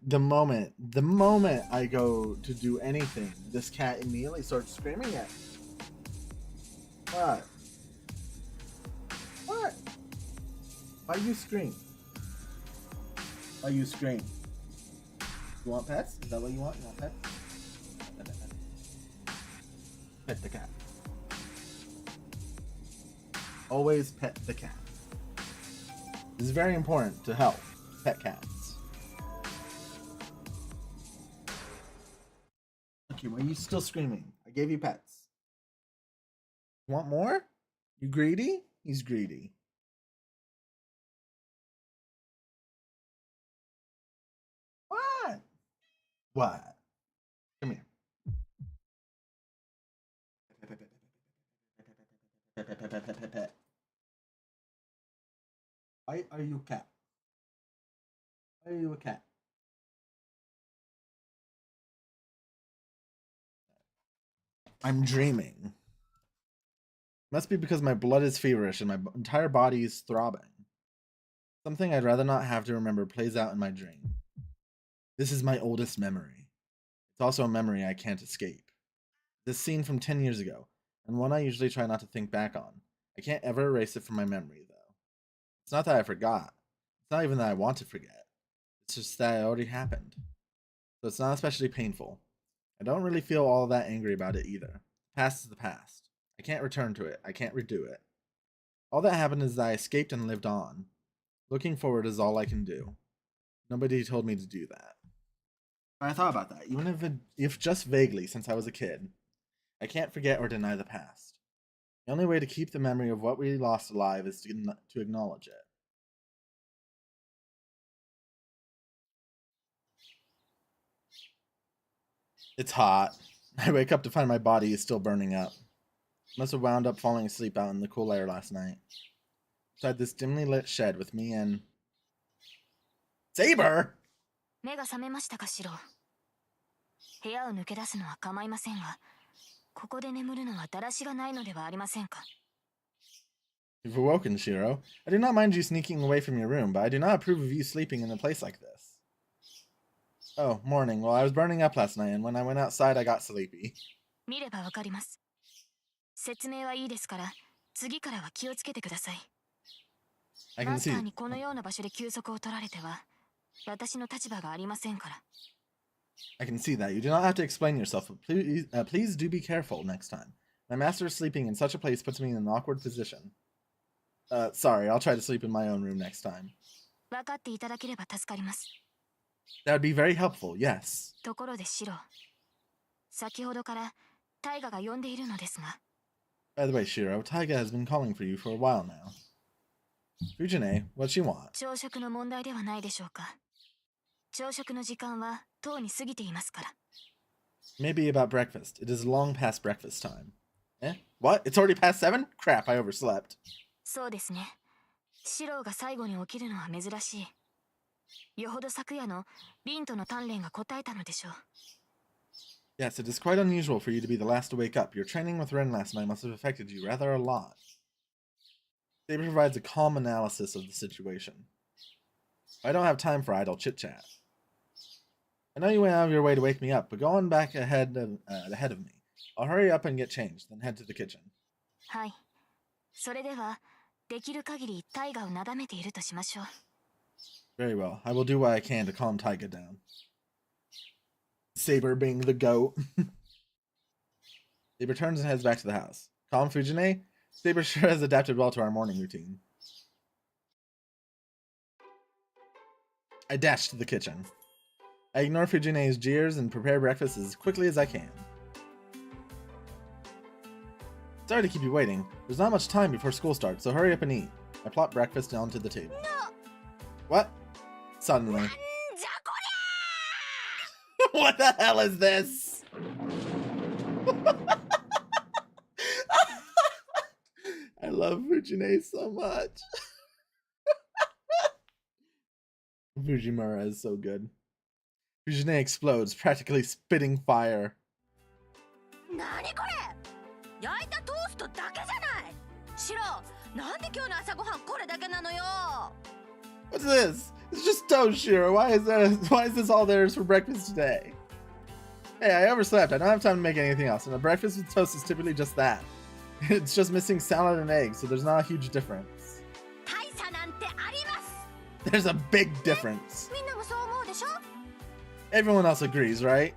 The moment I go to do anything, this cat immediately starts screaming at me. What? What? Why you scream? Why you scream? You want pets? Is that what you want? You want pets? Pet the cat. Always pet the cat. This is very important to health. Pet cats. Okay, why are you still screaming? I gave you pets. You want more? You greedy? He's greedy. What? What? Come here. Pet. Why are you a cat? Why are you a cat? I'm dreaming. Must be because my blood is feverish and my entire body is throbbing. Something I'd rather not have to remember plays out in my dream. This is my oldest memory. It's also a memory I can't escape. This scene from 10 years ago, and one I usually try not to think back on. I can't ever erase it from my memory, though. It's not that I forgot. It's not even that I want to forget. It's just that it already happened. So it's not especially painful. I don't really feel all that angry about it either. The past is the past. I can't return to it. I can't redo it. All that happened is that I escaped and lived on. Looking forward is all I can do. Nobody told me to do that. I thought about that, even if just vaguely since I was a kid. I can't forget or deny the past. The only way to keep the memory of what we lost alive is to acknowledge it. It's hot. I wake up to find my body is still burning up. Must have wound up falling asleep out in the cool air last night. Inside this dimly lit shed with me and... Saber! 目が覚めましたか、シロ。部屋を抜け出すのは構いませんが、ここで眠るのはだらしがないのではありませんか。You've awoken, Shiro. I do not mind you sneaking away from your room, but I do not approve of you sleeping in a place like this. Oh, morning. Well, I was burning up last night, and when I went outside, I got sleepy. 見ればわかります。説明はいいですから、次からは気をつけてください。マスターにこのような場所で休息を取られては、私の立場がありませんから。I can see that. You do not have to explain yourself, but please do be careful next time. My master sleeping in such a place puts me in an awkward position. Sorry, I'll try to sleep in my own room next time. 分かっていただければ助かります。That would be very helpful, yes. ところでシロ、先ほどからタイガが呼んでいるのですが。By the way, Shiro, Taiga has been calling for you for a while now. Fujine, what'd she want? 朝食の問題ではないでしょうか。朝食の時間はとうに過ぎていますから。Maybe about breakfast. It is long past breakfast time. Eh? What? It's already past 7? Crap, I overslept. そうですね。シロが最後に起きるのは珍しい。よほど昨夜のリンとの鍛錬が応えたのでしょう。Yes, it is quite unusual for you to be the last to wake up. Your training with Ren last night must have affected you rather a lot. Saber provides a calm analysis of the situation. I don't have time for idle chit-chat. I know you went out of your way to wake me up, but go on back ahead of me. I'll hurry up and get changed, then head to the kitchen. はい。それでは、できる限りタイガをなだめているとしましょう。Very well. I will do what I can to calm Taiga down. Saber being the goat. Saber turns and heads back to the house. Calm Fujine? Saber sure has adapted well to our morning routine. I dash to the kitchen. I ignore Fujine's jeers and prepare breakfast as quickly as I can. Sorry to keep you waiting. There's not much time before school starts, so hurry up and eat. I plop breakfast onto the table. No! What? Suddenly. What the hell is this? I love Fujine so much. Fujimura is so good. Fujine explodes, practically spitting fire. なにこれ？焼いたトーストだけじゃない。シロ、なんで今日の朝ごはんこれだけなのよ。What's this? It's just toast, Shiro. Why is this all there is for breakfast today? Hey, I overslept. I don't have time to make anything else. And a breakfast with toast is typically just that. It's just missing salad and eggs, so there's not a huge difference. There's a big difference. Everyone else agrees, right?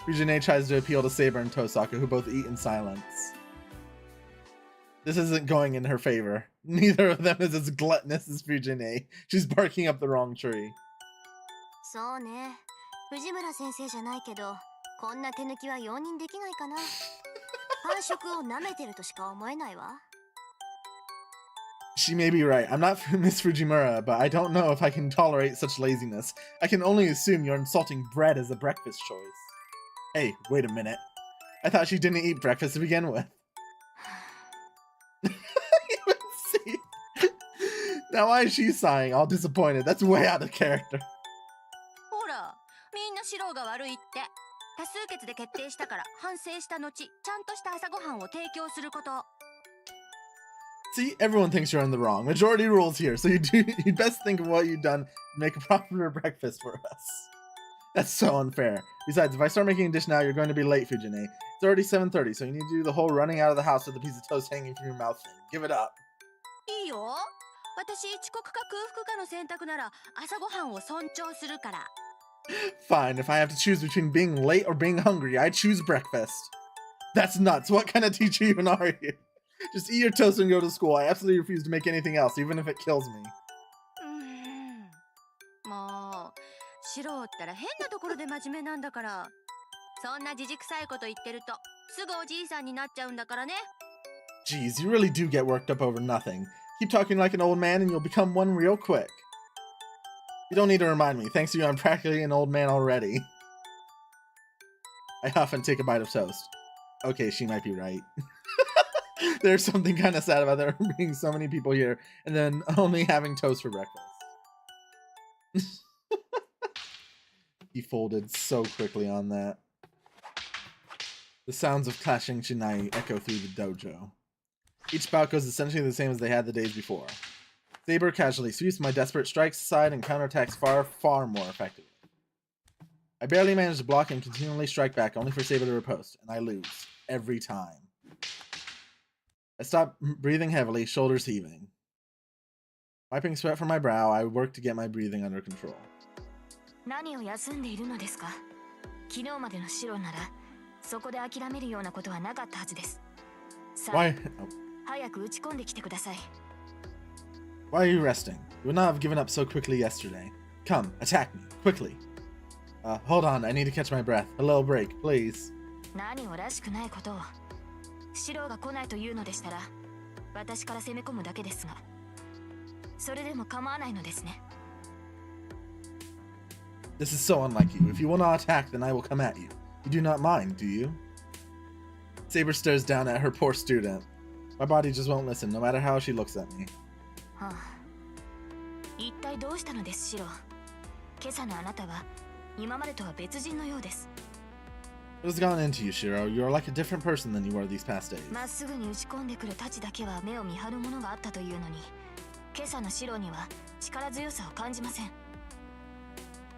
Fujine tries to appeal to Saber and Tosaka, who both eat in silence. This isn't going in her favor. Neither of them is as gluttonous as Fujine. She's barking up the wrong tree. そうね。藤村先生じゃないけど、こんな手抜きは容認できないかな。繁殖を舐めてるとしか思えないわ。She may be right. I'm not Miss Fujimura, but I don't know if I can tolerate such laziness. I can only assume you're insulting bread as a breakfast choice. Hey, wait a minute. I thought she didn't eat breakfast to begin with. See? Now why is she sighing, all disappointed? That's way out of character. ほら、みんなシロが悪いって。多数決で決定したから反省した後、ちゃんとした朝ごはんを提供すること。See, everyone thinks you're in the wrong. Majority rules here, so you'd best think of what you've done to make a proper breakfast for us. That's so unfair. Besides, if I start making a dish now, you're going to be late, Fujine. It's already 7:30, so you need to do the whole running out of the house with a piece of toast hanging from your mouth thing. Give it up. いいよ。私、遅刻か空腹かの選択なら朝ごはんを尊重するから。Fine, if I have to choose between being late or being hungry, I choose breakfast. That's nuts. What kind of teacher even are you? Just eat your toast and go to school. I absolutely refuse to make anything else, even if it kills me. もう、シロったら変なところで真面目なんだから。そんなじじくさいこと言ってると、すぐおじいさんになっちゃうんだからね。Geez, you really do get worked up over nothing. Keep talking like an old man and you'll become one real quick. You don't need to remind me. Thanks to you, I'm practically an old man already. I huff and take a bite of toast. Okay, she might be right. There's something kind of sad about there being so many people here and then only having toast for breakfast. He folded so quickly on that. The sounds of clashing shinai echo through the dojo. Each bout goes essentially the same as they had the days before. Saber casually sweeps my desperate strikes aside and counterattacks far, far more effectively. I barely manage to block and continually strike back, only for Saber to riposte, and I lose. Every time. I stop breathing heavily, shoulders heaving. Wiping sweat from my brow, I work to get my breathing under control. 何を休んでいるのですか？昨日までのシロなら、そこで諦めるようなことはなかったはずです。Why? 早く打ち込んできてください。Why are you resting? You would not have given up so quickly yesterday. Come, attack me, quickly. Hold on, I need to catch my breath. A little break, please. 何をらしくないことを。シロが来ないというのでしたら、私から攻め込むだけですが、それでも構わないのですね。This is so unlike you. If you will not attack, then I will come at you. You do not mind, do you? Saber stares down at her poor student. My body just won't listen, no matter how she looks at me. はあ、一体どうしたのです、シロ。今朝のあなたは今までとは別人のようです。What has gone into you, Shiro? You are like a different person than you were these past days. まっすぐに打ち込んでくる太刀だけは目を見張るものがあったというのに、今朝のシロには力強さを感じません。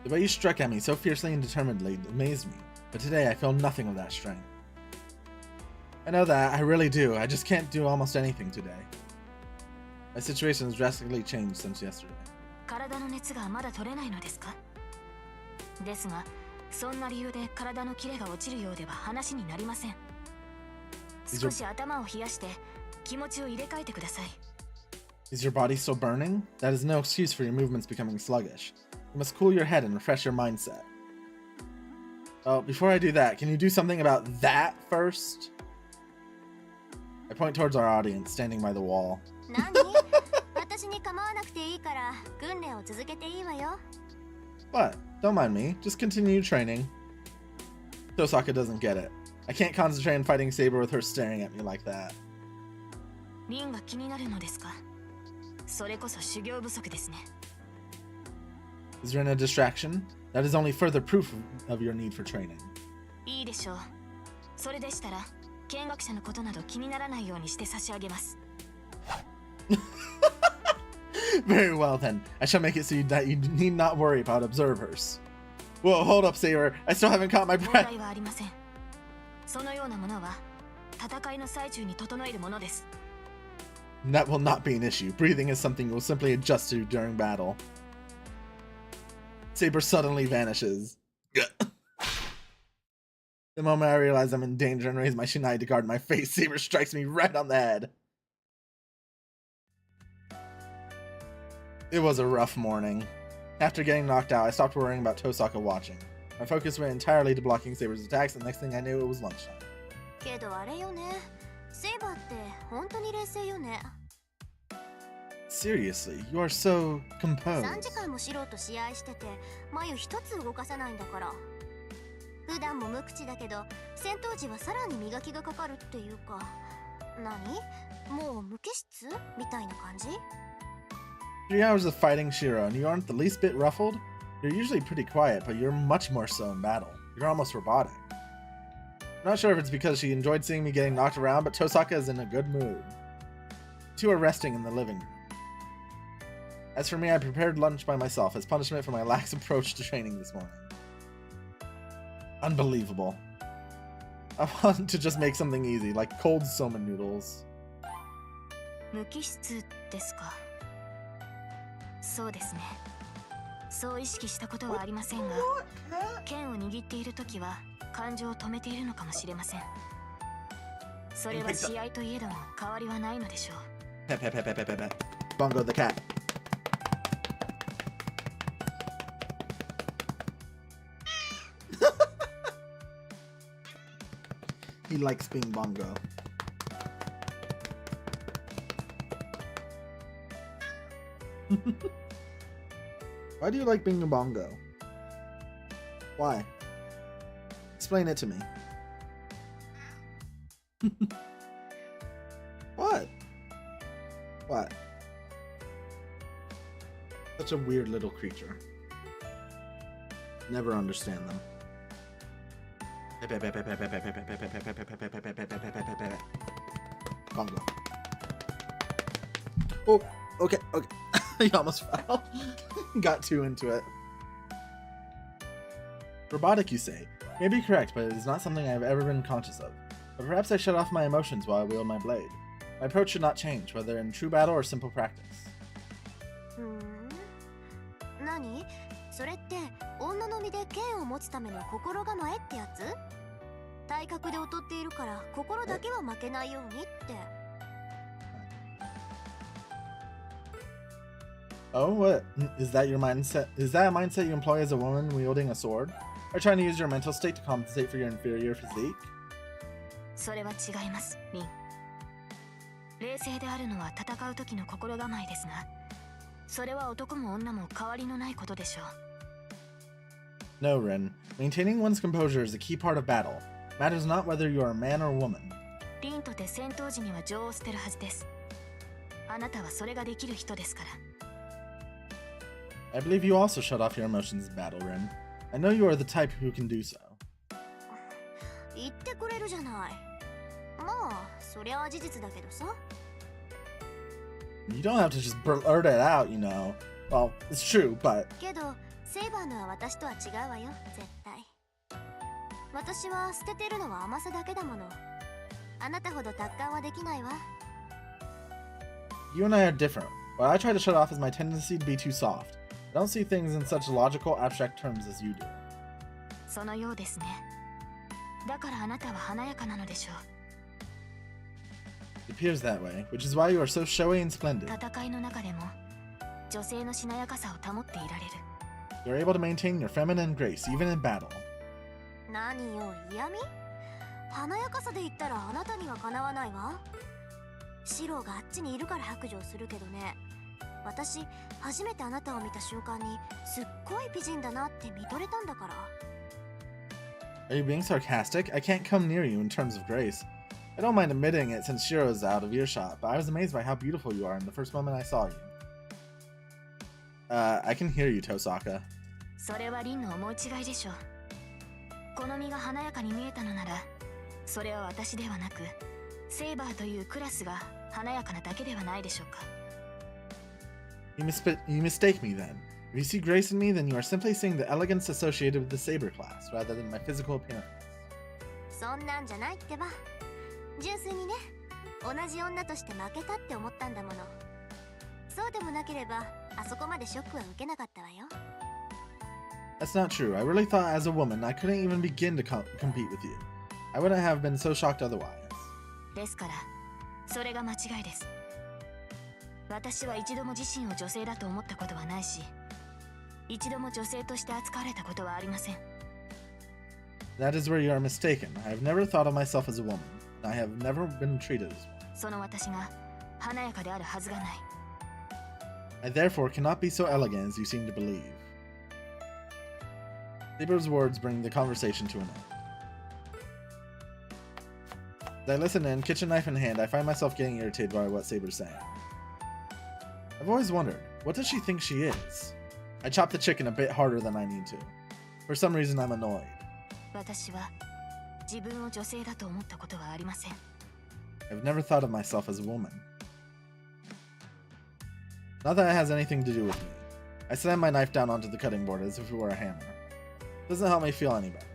The way you struck at me so fiercely and determinedly amazed me, but today I feel nothing of that strength. I know that, I really do. I just can't do almost anything today. My situation has drastically changed since yesterday. 体の熱がまだ取れないのですか？ですが、そんな理由で体のキレが落ちるようでは話になりません。少し頭を冷やして気持ちを入れ替えてください。Is your body still burning? That is no excuse for your movements becoming sluggish. You must cool your head and refresh your mindset. Well, before I do that, can you do something about that first? I point towards our audience, standing by the wall. 何？私に構わなくていいから訓練を続けていいわよ。What? Don't mind me. Just continue training. Tosaka doesn't get it. I can't concentrate on fighting Saber with her staring at me like that. リンが気になるのですか？それこそ修行不足ですね。Is there a distraction? That is only further proof of your need for training. いいでしょう。それでしたら、見学者のことなど気にならないようにして差し上げます。Very well then. I shall make it so that you need not worry about observers. Whoa, hold up, Saber. I still haven't caught my 問 breath. 題はありません。そのようなものは戦いの最中に整えるものです。 That will not be an issue. Breathing is something you will simply adjust to during battle. Saber suddenly vanishes. The moment I realize I'm in danger and raise my shinai to guard my face, Saber strikes me right on the head. It was a rough morning. After getting knocked out, I stopped worrying about Tosaka watching. My focus went entirely to blocking Saber's attacks, and the next thing I knew, it was lunchtime. けどあれよね。セイバーって本当に冷静よね。 Seriously, you are so 3 composed. 時間もシロと試合してて眉一つ動かさないんだから。普段も無口だけど戦闘時はさらに磨きがかかるっていうか。何？もう無機質みたいな感じ？ 3 hours of fighting Shiro, and you aren't the least bit ruffled? You're usually pretty quiet, but you're much more so in battle. You're almost robotic. I'm not sure if it's because she enjoyed seeing me getting knocked around, but Tosaka is in a good mood. The two are resting in the living room. As for me, I prepared lunch by myself as punishment for my lax approach to training this morning. Unbelievable. I want to just make something easy, like cold soma noodles. 無機質ですか。そうですね。そう意識したことはありませんが、剣を握っているときは感情を止めているのかもしれません。それは試合といえども変わりはないのでしょう。 Pet, pet, pet, pet, pet, pet, pet. Bungo the cat. He likes being Bongo. Why do you like being a Bongo? Why? Explain it to me. What? What? Such a weird little creature. Never understand them. Bongo. Oh, okay, okay. He almost fell. Got too into it. Robotic, you say? May be correct, but it is not something I have ever been conscious of. But perhaps I shut off my emotions while I wield my blade. My approach should not change, whether in true battle or simple practice. 何？それって女の身で剣を持つための心構えってやつ？体格で劣っているから心だけは負けないようにって。 Oh, what? Is that your mindset? Is that a mindset you employ as a woman wielding a sword? Or trying to use your mental state to compensate for your inferior physique? それは違います、リン。冷静であるのは戦う時の心構えですが、それは男も女も変わりのないことでしょう。 No, Rin. Maintaining one's composure is a key part of battle. Matters not whether you are a man or woman. リンとて戦闘時には情を捨てるはずです。あなたはそれができる人ですから。 I believe you also shut off your emotions in battle, Rin. I know you are the type who can do so. 言ってくれるじゃない。まあ、そりゃ事実だけどさ。 You don't have to just blurt it out, you know. Well, it's true, but... けど、セイバーのは私とは違うわよ、絶対。私は捨ててるのは甘さだけだもの。あなたほど達観はできないわ。 You and I are different. What I try to shut off is my tendency to be too soft. I don't see things in such logical, abstract terms as you do. そのようですね。だからあなたは華やかなのでしょう。 It appears that way, which is why you are so showy and splendid. 戦いの中でも女性のしなやかさを保っていられる。 You're able to maintain your feminine grace, even in battle. 何よ、嫌味？華やかさで言ったらあなたにはかなわないわ。シロがあっちにいるから白状するけどね。私、初めてあなたを見た瞬間にすっごい美人だなって見とれたんだから。 Are you being sarcastic? I can't come near you in terms of grace. I don't mind admitting it since Shiro is out of earshot, but I was amazed by how beautiful you are in the first moment I saw you. I can hear you, Tosaka. それはリンの思い違いでしょう。好みが華やかに見えたのなら、それは私ではなく、セイバーというクラスが華やかなだけではないでしょうか。You mistake me then. If you see grace in me, then you are simply seeing the elegance associated with the saber class, rather than my physical appearance. そんなんじゃないってば。純粋にね、同じ女として負けたって思ったんだもの。そうでもなければ、あそこまでショックは受けなかったわよ。That's not true. I really thought as a woman I couldn't even begin to compete with you. I wouldn't have been so shocked otherwise. ですから、それが間違いです。私は一度も自身を女性だと思ったことはないし、一度も女性として扱われたことはありません。That is where you are mistaken. I have never thought of myself as a woman. I have never been treated as one. その私が華やかであるはずがない。I therefore cannot be so elegant as you seem to believe. Saber's words bring the conversation to an end. As I listen in, kitchen knife in hand, I find myself getting irritated by what Saber's saying. I've always wondered, what does she think she is? I chop the chicken a bit harder than I need to. For some reason, I'm annoyed. 私は自分を女性だと思ったことはありません。I've never thought of myself as a woman. Not that it has anything to do with me. I slam my knife down onto the cutting board as if it were a hammer. Doesn't help me feel any better.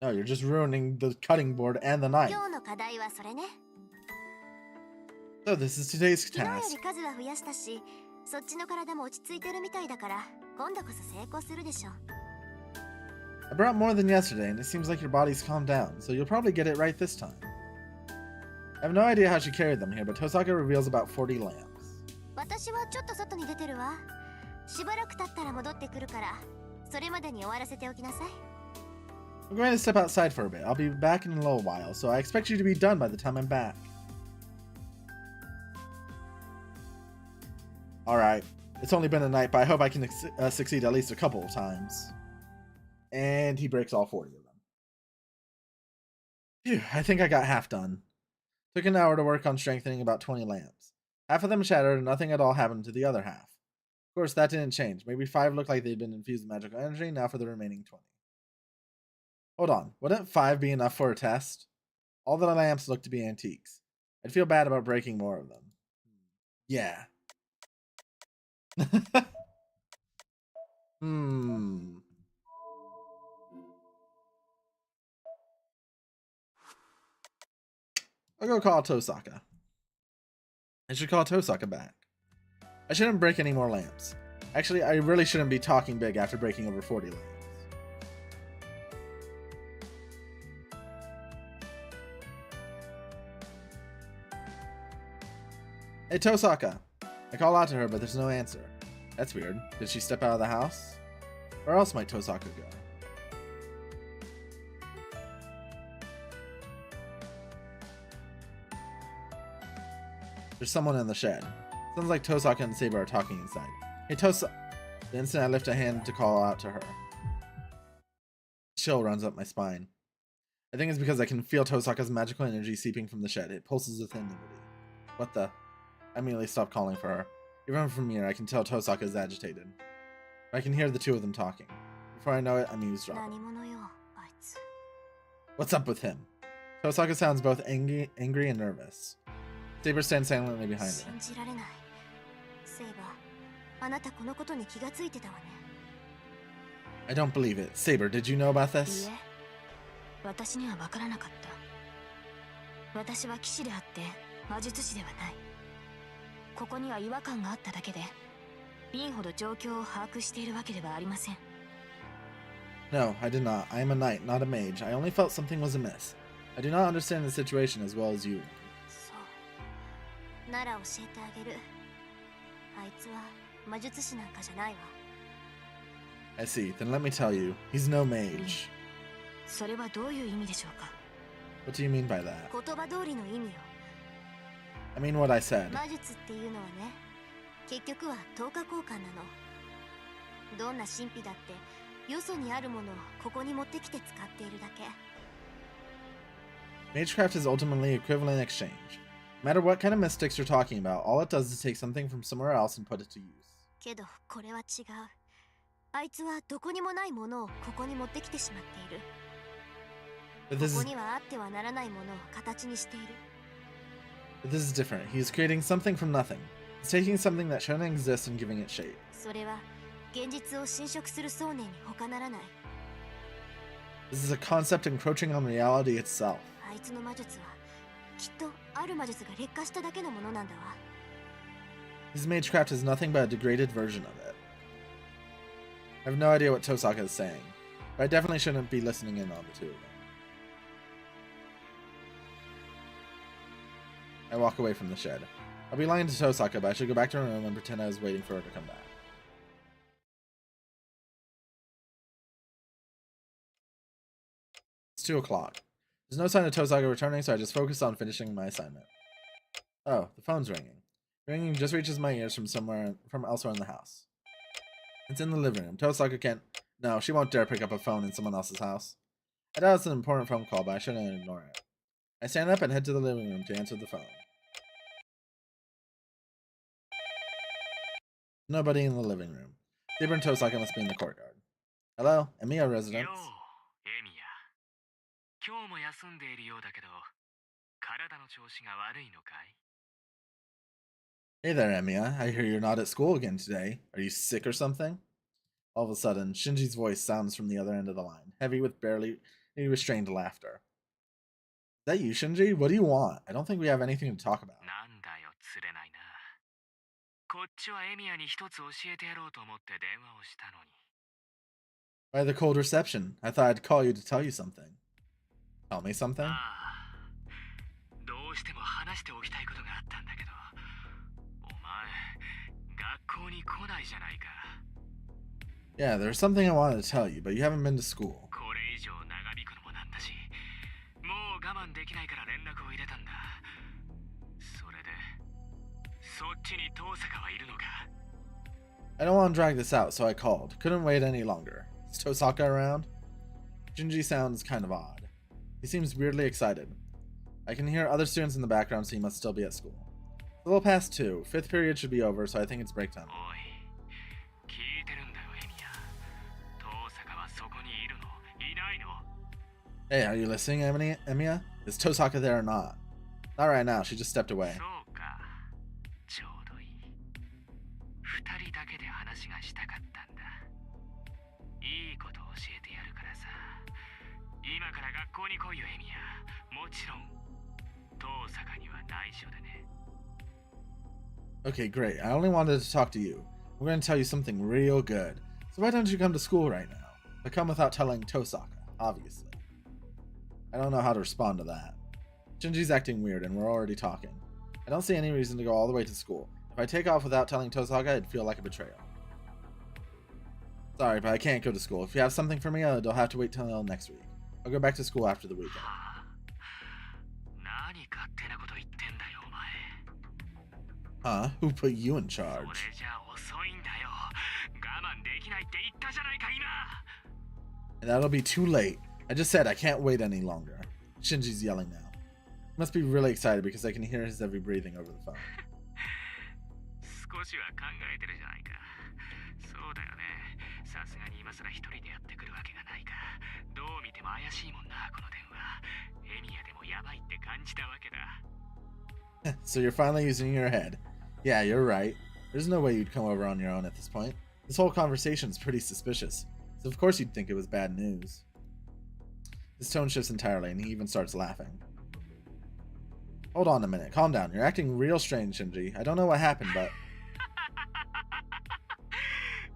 No, you're just ruining the cutting board and the knife. 今日の課題はそれね。So this is today's 昨日よ task. り数は増やしたし、そっちの体も落ち着いてるみたいだから、今度こそ成功するでしょ。I brought more than yesterday, and it seems like your body's calmed down, so you'll probably get it right this time. I have no idea how she carried them here, but Tosaka reveals about 40 lamps. 私はちょっと外に出てるわ。しばらく経ったら戻ってくるから、それまでに終わらせておきなさい。I'm going to step outside for a bit. I'll be back in a little while, so I expect you to be done by the time I'm back. Alright, it's only been a night, but I hope I can succeed at least a couple of times. And he breaks all 40 of them. Phew, I think I got half done. Took an hour to work on strengthening about 20 lamps. Half of them shattered and nothing at all happened to the other half. Of course, that didn't change. Maybe 5 looked like they'd been infused with magical energy, now for the remaining 20. Hold on, wouldn't 5 be enough for a test? All the lamps look to be antiques. I'd feel bad about breaking more of them. Yeah. I'll go call Tosaka. I should call Tosaka back. I shouldn't break any more lamps. Actually, I really shouldn't be talking big after breaking over 40 lamps. Hey, Tosaka. I call out to her, but there's no answer. That's weird. Did she step out of the house? Where else might Tosaka go? There's someone in the shed. Sounds like Tosaka and Saber are talking inside. Hey, Tosaka. The instant I lift a hand to call out to her, chill runs up my spine. I think it's because I can feel Tosaka's magical energy seeping from the shed. It pulses within me. What the? I immediately stop calling for her. Even from here, I can tell Tosaka is agitated. I can hear the two of them talking. Before I know it, I'm eavesdropping. What's up with him? Tosaka sounds both angry and nervous. Saber stands silently behind her. I don't believe it. Saber, did you know about this? 私には分からなかった。私は騎士であって魔術師ではない。ここには違和感があっただけで、リンほど状況を把握しているわけではありません。No, I did not. I am a knight, not a mage. I only felt something was amiss. I do not understand the situation as well as you. そう。なら教えてあげる。あいつは魔術師なんかじゃないわ。I see. Then let me tell you, he's no mage. それはどういう意味でしょうか。 What do you mean by that? 言葉通りの意味よ。I mean what I said. 魔術っていうのはね、結局は等価交換なの。どんな神秘だってよそにあるものをここに持ってきて使っているだけ。Magecraft is ultimately equivalent exchange. No matter what kind of mystics you're talking about, all it does is take something from somewhere else and put it to use. けどこれは違う。あいつはどこにもないものをここに持ってきてしまっている。But this こ is こにはあってはならないものを形にしている。But this is different. He is creating something from nothing. It's taking something that shouldn't exist and giving it shape. それは現実を侵食する想念に他ならない。 This is a concept encroaching on reality itself. あいつの魔術はきっとある魔術が劣化しただけのものなんだわ。 His magecraft is nothing but a degraded version of it. I have no idea what Tosaka is saying, but I definitely shouldn't be listening in on the two of them. I walk away from the shed. I'll be lying to Tosaka, but I should go back to her room and pretend I was waiting for her to come back. It's 2 o'clock. There's no sign of Tosaka returning, so I just focus on finishing my assignment. Oh, the phone's ringing. Ringing just reaches my ears from elsewhere in the house. It's in the living room. Tosaka can't. No, she won't dare pick up a phone in someone else's house. I doubt it's an important phone call, but I shouldn't ignore it. I stand up and head to the living room to answer the phone. Nobody in the living room. Saber and Tosaka must be in the courtyard. Hello, Emiya residence. よう、エミヤ。今日も休んでいるようだけど、体の調子が悪いのかい？ Hey there, Emiya. I hear you're not at school again today. Are you sick or something? All of a sudden, Shinji's voice sounds from the other end of the line, heavy with barely any restrained laughter. Is that you, Shinji? What do you want? I don't think we have anything to talk about. なんだよ、釣れないな。こっちはエミヤに一つ教えてやろうと思って電話をしたのに。Why the cold reception? I thought I'd call you to tell you something. Tell me something? ああ、どうしても話しておきたいことがあったんだけど、お前、学校に来ないじゃないか。Yeah, there's something I wanted to tell you, but you haven't been to school. これ以上長引くのもなんだし、もう我慢できないから連絡を入れたんだ。それで、そっちに遠坂はいるのか？ I don't want to drag this out, so I called. Couldn't wait any longer. Is Tosaka around? Shinji sounds kind of odd. He seems weirdly excited. I can hear other students in the background, so he must still be at school. It's a little past 2. 5th period should be over, so I think it's break time. おい、聞いてるんだよ、エミヤ。遠坂はそこにいるの？いないの？ Hey, are you listening, Emiya? Is Tosaka there or not? Not right now, she just stepped away. そうか、ちょうどいい。二人だけで話がしたかったんだ。いいこと教えてやるからさ。今から学校に来いよ、エミヤ。もちろん、遠坂には内緒でね。Okay, great. I only wanted to talk to you. I'm going to tell you something real good. So why don't you come to school right now? But come without telling Tosaka, obviously. I don't know how to respond to that. Shinji's acting weird and we're already talking. I don't see any reason to go all the way to school. If I take off without telling Tosaka, it'd feel like a betrayal. Sorry, but I can't go to school. If you have something for me, you'll have to wait till next week. I'll go back to school after the weekend. はあ、何勝手なこと言ってんだよ、お前。 Huh? Who put you in そ charge? れじゃ遅いんだよ。我慢できないって言ったじゃないか、今。 And that'll be too late. I just said I can't wait any longer. Shinji's yelling now. He must be really excited because I can hear his heavy breathing over the phone. 少しは考えてるじゃないか。そうだよね。さすがに今更一人でやってくるわけがないから。どう見ても怪しいもんな、この電話。エミヤでもやばいって感じたわけだ。 So you're finally using your head. Yeah, you're right. There's no way you'd come over on your own at this point. This whole conversation's pretty suspicious. So of course you'd think it was bad news. His tone shifts entirely and he even starts laughing. Hold on a minute. Calm down. You're acting real strange, Shinji. I don't know what happened, but...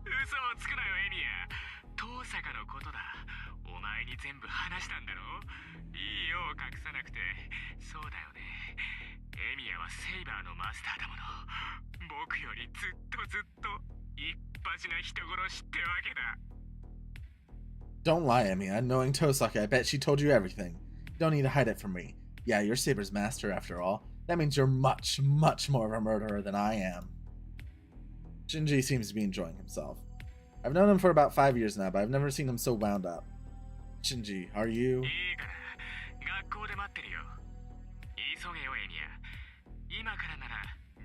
嘘をつくなよ、エミヤ。遠坂のことだ。お前に全部話したんだろ？いいよ、隠さなくて。そうだよね。エミヤはセイバーのマスターだもの。僕よりずっと一発な人殺しってわけだ。 Don't lie, Emiya. Knowing Tosaka, I bet she told you everything. You don't need to hide it from me. Yeah, you're Saber's master after all. That means you're much, much more of a murderer than I am. Shinji seems to be enjoying himself. I've known him for about 5 years now, but I've never seen him so wound up. Shinji, are you... いいから、学校で待ってるよ。急げよ、エミヤ。今からなら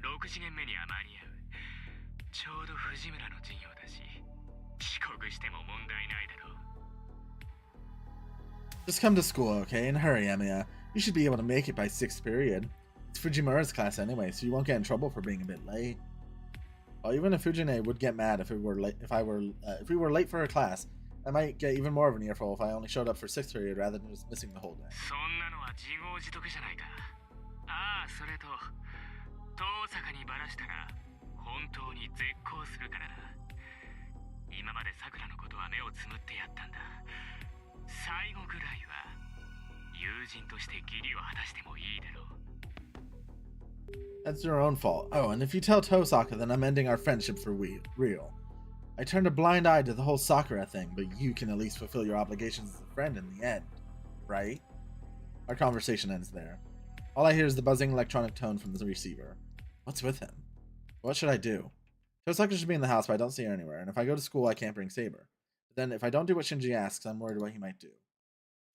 6次元目には間に合う。ちょうど藤村の授業だし、遅刻しても問題ないだろう。 Just come to school, okay? And hurry, Emiya. You should be able to make it by 6th period. It's Fujimura's class anyway, so you won't get in trouble for being a bit late. Well, even if Fujine would get mad if we were late for her class, I might get even more of an earful if I only showed up for 6th period rather than just missing the whole day. そんなのは自業自得じゃないか。ああ、それと遠坂にバラしたら本当に絶交するからな。今までさくらのことは目をつむってやったんだ。最後ぐらいは友人として義理を果たしてもいいだろう。 That's your own fault. Oh, and if you tell Tosaka, then I'm ending our friendship for real. I turned a blind eye to the whole Sakura thing, but you can at least fulfill your obligations as a friend in the end, right? Our conversation ends there. All I hear is the buzzing electronic tone from the receiver. What's with him? What should I do? Tosaka should be in the house, but I don't see her anywhere, and if I go to school, I can't bring Saber. But then, if I don't do what Shinji asks, I'm worried what he might do.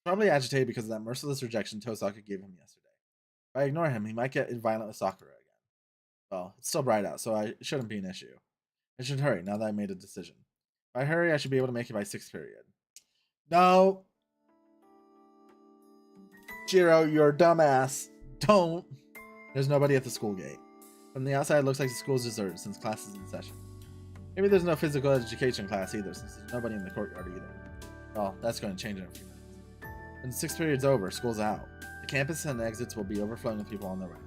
Probably agitated because of that merciless rejection Tosaka gave him yesterday. If I ignore him, he might get violent with Sakura again. Well, it's still bright out, so it shouldn't be an issue. I should hurry now that I made a decision. If I hurry, I should be able to make it by 6th period. No! Jiro, you're a dumbass. Don't! There's nobody at the school gate. From the outside, it looks like the school's deserted since class is in session. Maybe there's no physical education class either, since there's nobody in the courtyard either. Well, that's going to change in a few minutes. When 6th period's over, school's out. The campus and exits will be overflowing with people on their way out.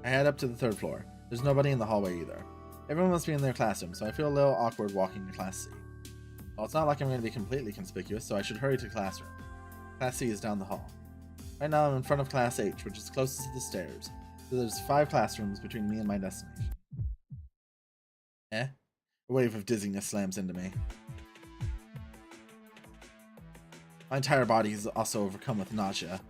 I head up to the 3rd floor. There's nobody in the hallway either. Everyone must be in their classroom, so I feel a little awkward walking to Class C. Well, it's not like I'm going to be completely conspicuous, so I should hurry to classroom. Class C is down the hall. Right now I'm in front of Class H, which is closest to the stairs, so there's 5 classrooms between me and my destination. A wave of dizziness slams into me. My entire body is also overcome with nausea.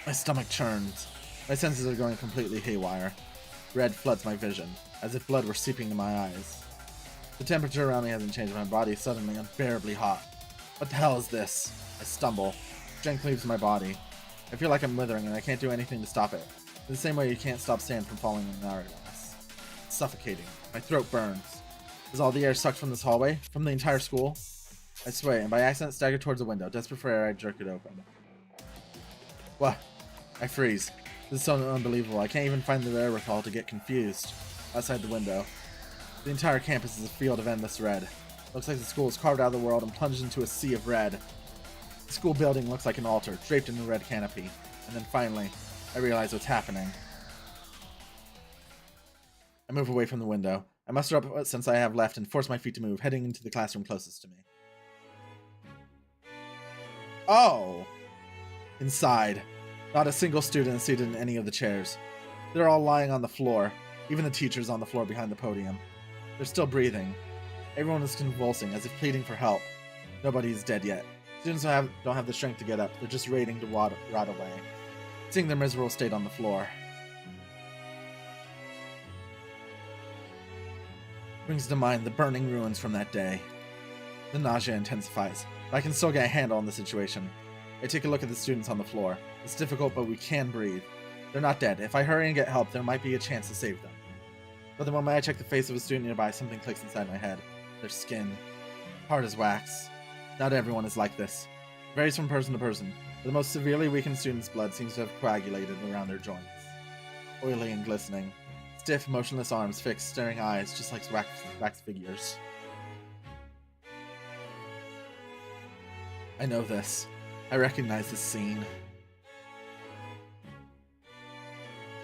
My stomach churns. My senses are going completely haywire. Red floods my vision, as if blood were seeping into my eyes. The temperature around me hasn't changed, my body is suddenly unbearably hot. What the hell is this? I stumble. Strength leaves my body. I feel like I'm withering and I can't do anything to stop it. In the same way you can't stop sand from falling in an hourglass. It's suffocating. My throat burns. Is all the air sucked from this hallway? From the entire school? I sway and by accident stagger towards the window. Desperate for air, I jerk it open. What? I freeze. This is so unbelievable. I can't even find the wherewithal to get confused. Outside the window. The entire campus is a field of endless red. Looks like the school is carved out of the world and plunged into a sea of red. The school building looks like an altar, draped in a red canopy. And then finally, I realize what's happening. I move away from the window. I muster up what sense I have left and force my feet to move, heading into the classroom closest to me. Oh! Inside. Not a single student is seated in any of the chairs. They're all lying on the floor. Even the teacher's on the floor behind the podium. They're still breathing. Everyone is convulsing, as if pleading for help. Nobody is dead yet. Students don't have the strength to get up. They're just waiting to rot away. Seeing their miserable state on the floor. Brings to mind the burning ruins from that day. The nausea intensifies, but I can still get a handle on the situation. I take a look at the students on the floor. It's difficult, but we can breathe. They're not dead. If I hurry and get help, there might be a chance to save them. But the moment I check the face of a student nearby, something clicks inside my head. Their skin. Hard as wax. Not everyone is like this. It varies from person to person, but the most severely weakened student's blood seems to have coagulated around their joints. Oily and glistening. Stiff, motionless arms, fixed, staring eyes, just like wax figures. I know this. I recognize this scene.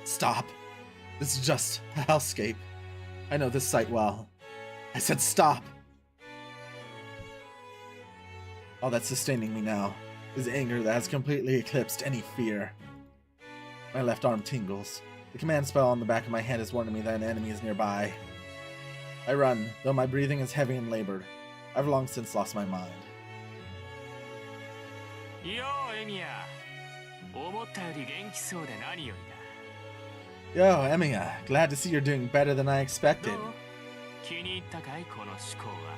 Stop. This is just a hellscape. I know this sight well. I said stop. All that's sustaining me now is anger that has completely eclipsed any fear. My left arm tingles. The command spell on the back of my hand is warning me that an enemy is nearby. I run, though my breathing is heavy and labored. I've long since lost my mind. Yo, Emiya. 思ったより元気そうで何よりだ。 Yo, Emiya, glad to see you're doing better than I expected. どう？気に入ったかいこの思考は。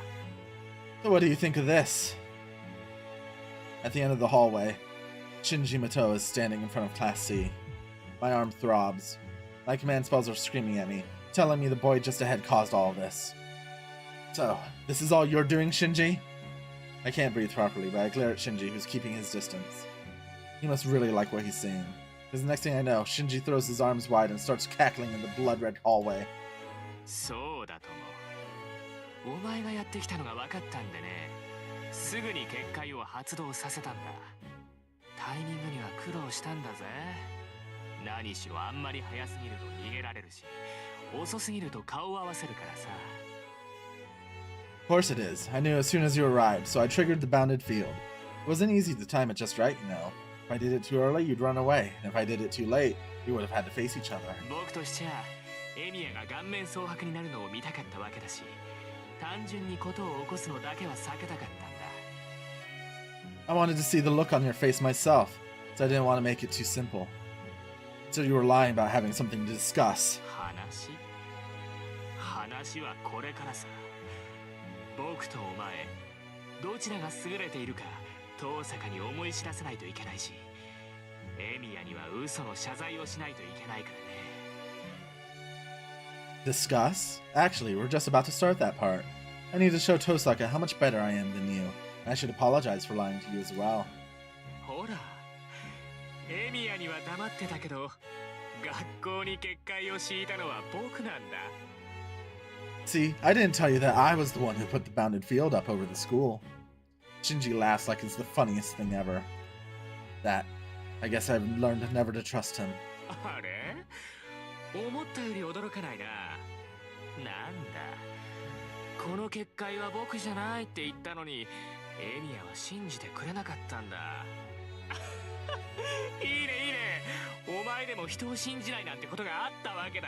So what do you think of this? At the end of the hallway, Shinji Mato is standing in front of Class C. My arm throbs. My command spells are screaming at me, telling me the boy just ahead caused all of this. So, this is all you're doing, Shinji? I can't breathe properly, but I glare at Shinji, who's keeping his distance. He must really like what he's seeing. Because the next thing I know, Shinji throws his arms wide and starts cackling in the blood-red hallway. そうだとも。お前がやってきたのが分かったんでね。すぐに結界を発動させたんだ。タイミングには苦労したんだぜ。何しろあんまり早すぎると逃げられるし、遅すぎると顔を合わせるからさ。Of course it is. I knew as soon as you arrived, so I triggered the bounded field. It wasn't easy to time it just right, you know. If I did it too early, you'd run away, and if I did it too late, you would have had to face each other. 僕としちゃ、エミヤが顔面蒼白になるのを見たかったわけだし、単純にことを起こすのだけは避けたかったんだ。I wanted to see the look on your face myself, so I didn't want to make it too simple. So you were lying about having something to discuss. 話はこれからさ。僕とお前、どちらが優れているか、遠坂に思い知らせないといけないし、エミヤには嘘の謝罪をしないといけないからね。Discuss? Actually, we're just about to start that part. I need to show Tosaka how much better I am than you. I should apologize for lying to you as well. ほら、エミヤには黙ってたけど、学校に結界を敷いたのは僕なんだ。See, I didn't tell you that I was the one who put the bounded field up over the school. Shinji laughs like it's the funniest thing ever. That, I guess I've learned never to trust him. あれ？思ったより驚かないな。なんだ。この結界は僕じゃないって言ったのに、エミヤは信じてくれなかったんだ。いいねいいね。お前でも人を信じないなんてことがあったわけだ。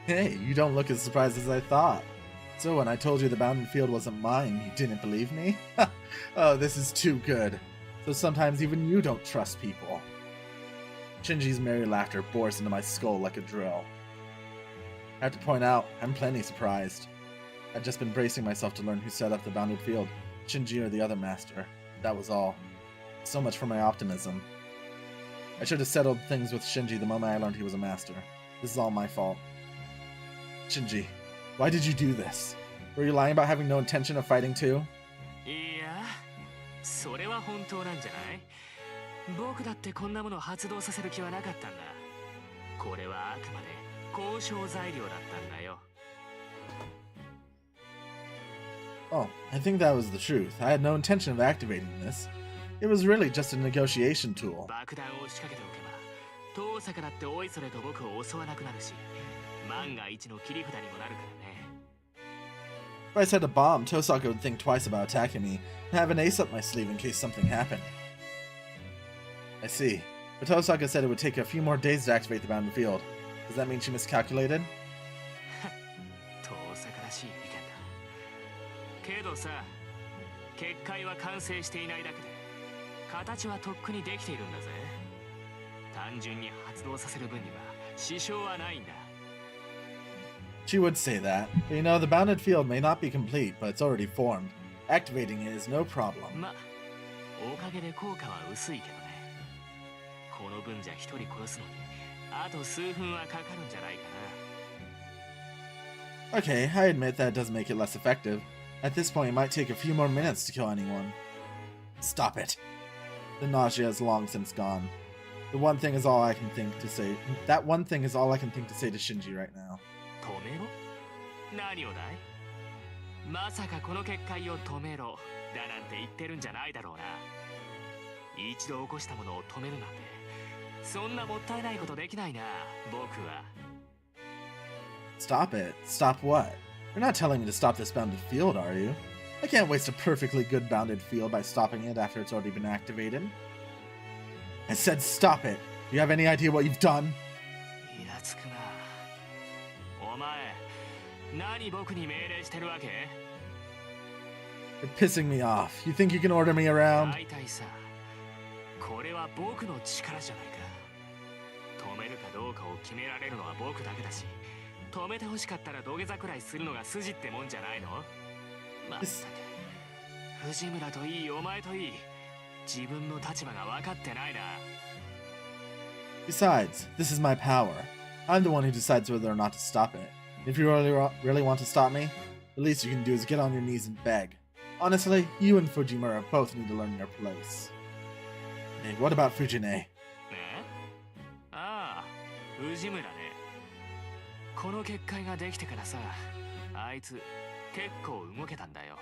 Hey, you don't look as surprised as I thought. So when I told you the bounded field wasn't mine, you didn't believe me? Oh, this is too good. So sometimes even you don't trust people. Shinji's merry laughter bores into my skull like a drill. I have to point out, I'm plenty surprised. I'd just been bracing myself to learn who set up the bounded field, Shinji or the other master. That was all. So much for my optimism. I should have settled things with Shinji the moment I learned he was a master. This is all my fault. Shinji, why did you do this? Were you lying about having no intention of fighting too? いや、それは本当なんじゃない？僕だってこんなものを発動させる気はなかったんだ。これはあくまで交渉材料だったんだよ。Oh, I think that was the truth. I had no intention of activating this. It was really just a negotiation tool. 爆弾を仕掛けておけば、遠坂だっておいそれと僕を襲わなくなるし、万が一の切り札にもなるからね。If I set a bomb, Tosaka would think twice about attacking me and have an ace up my sleeve in case something happened. I see. But Tosaka said it would take a few more days to activate the bounded field. Does that mean she miscalculated? 遠坂らしい意見だ。けどさ、結界は完成していないだけで、形はとっくにできているんだぜ。単純に発動させる分には支障はないんだ。She would say that, but you know, the bounded field may not be complete, but it's already formed. Activating it is no problem. ま、おかげで効果は薄いけどね。この分じゃ一人殺すのに、あと数分はかかるんじゃないかな。Okay, I admit that does make it less effective. At this point, it might take a few more minutes to kill anyone. Stop it. The nausea is long since gone. The one thing is all I can think to say. That one thing is all I can think to say to Shinji right now. 止めろ？何をだい？まさかこの結界を止めろだなんて言ってるんじゃないだろうな。一度起こしたものを止めるなんて、そんなもったいないことできないな、僕は。Stop it? Stop what? You're not telling me to stop this bounded field, are you? I can't waste a perfectly good bounded field by stopping it after it's already been activated. I said stop it! Do you have any idea what you've done? イラつくな。お前、何僕に命令してるわけ？ You're pissing me off. You think you can order me around? 大体さ、これは僕の力じゃないか。止めるかどうかを決められるのは僕だけだし、止めてほしかったら土下座くらいするのが筋ってもんじゃないの？まったく、藤村といいお前といい、自分の立場が分かってないな。Besides, this is my power. I'm the one who decides whether or not to stop it. If you really want to stop me, the least you can do is get on your knees and beg. Honestly, you and Fujimura both need to learn your place. Hey, what about Fujine? えああ、藤村ね。この結界ができてからさ、あいつ結構動けたんだよ。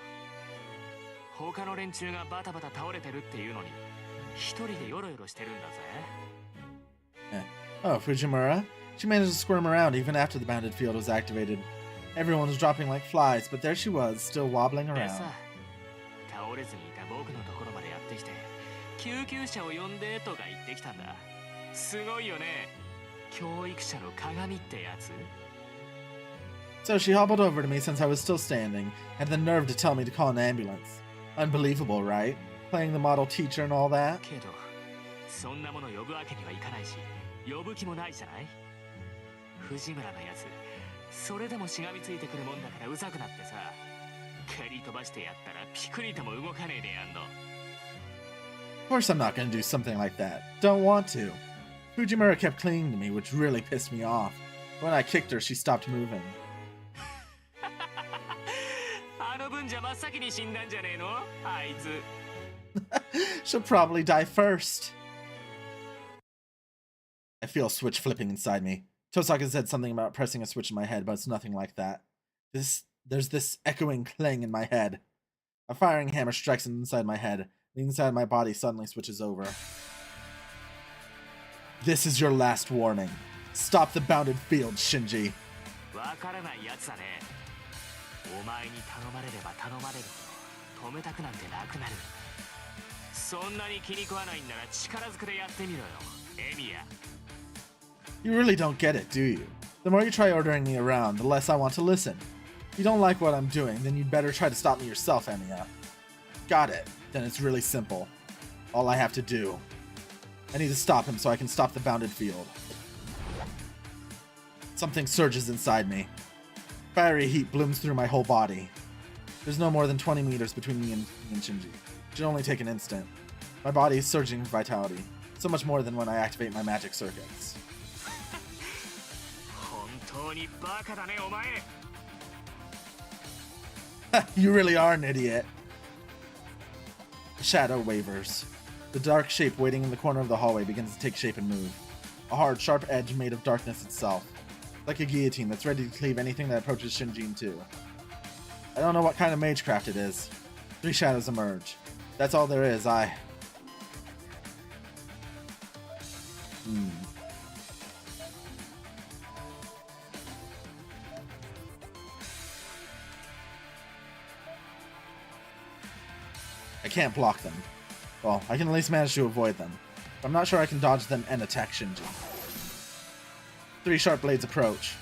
他の連中がバタバタ倒れてるっていうのに、一人でヨロヨロしてるんだぜ。Oh, Fujimura? She managed to squirm around even after the bounded field was activated. Everyone was dropping like flies, but there she was, still wobbling で around. さ、倒れずにいた僕のところまでやってきて、救急車を呼んでとか言ってきたんだ。すごいよね。教育者の鏡ってやつ。So she hobbled over to me since I was still standing, had the nerve to tell me to call an ambulance. Unbelievable, right? Playing the model teacher and all that. けど、そんなもの呼ぶわけにはいかないし、呼ぶ気もないじゃない。藤村のやつ、それでもしがみついてくるもんだからうざくなってさ、蹴り飛ばしてやったらピクリとも動かねえでやんの。Of course I'm not gonna do something like that. Don't want to. Fujimura kept clinging to me, which really pissed me off. When I kicked her, she stopped moving. あの分じゃ真っ先に死んだんじゃねえのあいつ。She'll probably die first. I feel a switch flipping inside me. Tosaka said something about pressing a switch in my head, but it's nothing like that. There's this echoing clang in my head. A firing hammer strikes inside my head. The inside of my body suddenly switches over. This is your last warning. Stop the bounded field, Shinji. わからないやつだね。お前に頼まれれば頼まれるほど止めたくなんてなくなる。そんなに気に食わないんなら力ずくでやってみろよ、エミヤ。You really don't get it, do you? The more you try ordering me around, the less I want to listen. If you don't like what I'm doing, then you'd better try to stop me yourself, Emiya. Got it. Then it's really simple. All I have to do. I need to stop him so I can stop the bounded field. Something surges inside me. Fiery heat blooms through my whole body. There's no more than 20 meters between me and Shinji. It should only take an instant. My body is surging with vitality. So much more than when I activate my magic circuits. 本当にバカだね、お前。You really are an idiot. The shadow wavers. The dark shape waiting in the corner of the hallway begins to take shape and move. A hard, sharp edge made of darkness itself. Like a guillotine that's ready to cleave anything that approaches Shinji in two. I don't know what kind of magecraft it is. 3 shadows emerge. That's all there is. I can't block them. Well, I can at least manage to avoid them. But I'm not sure I can dodge them and attack Shinji. 3 sharp blades approach.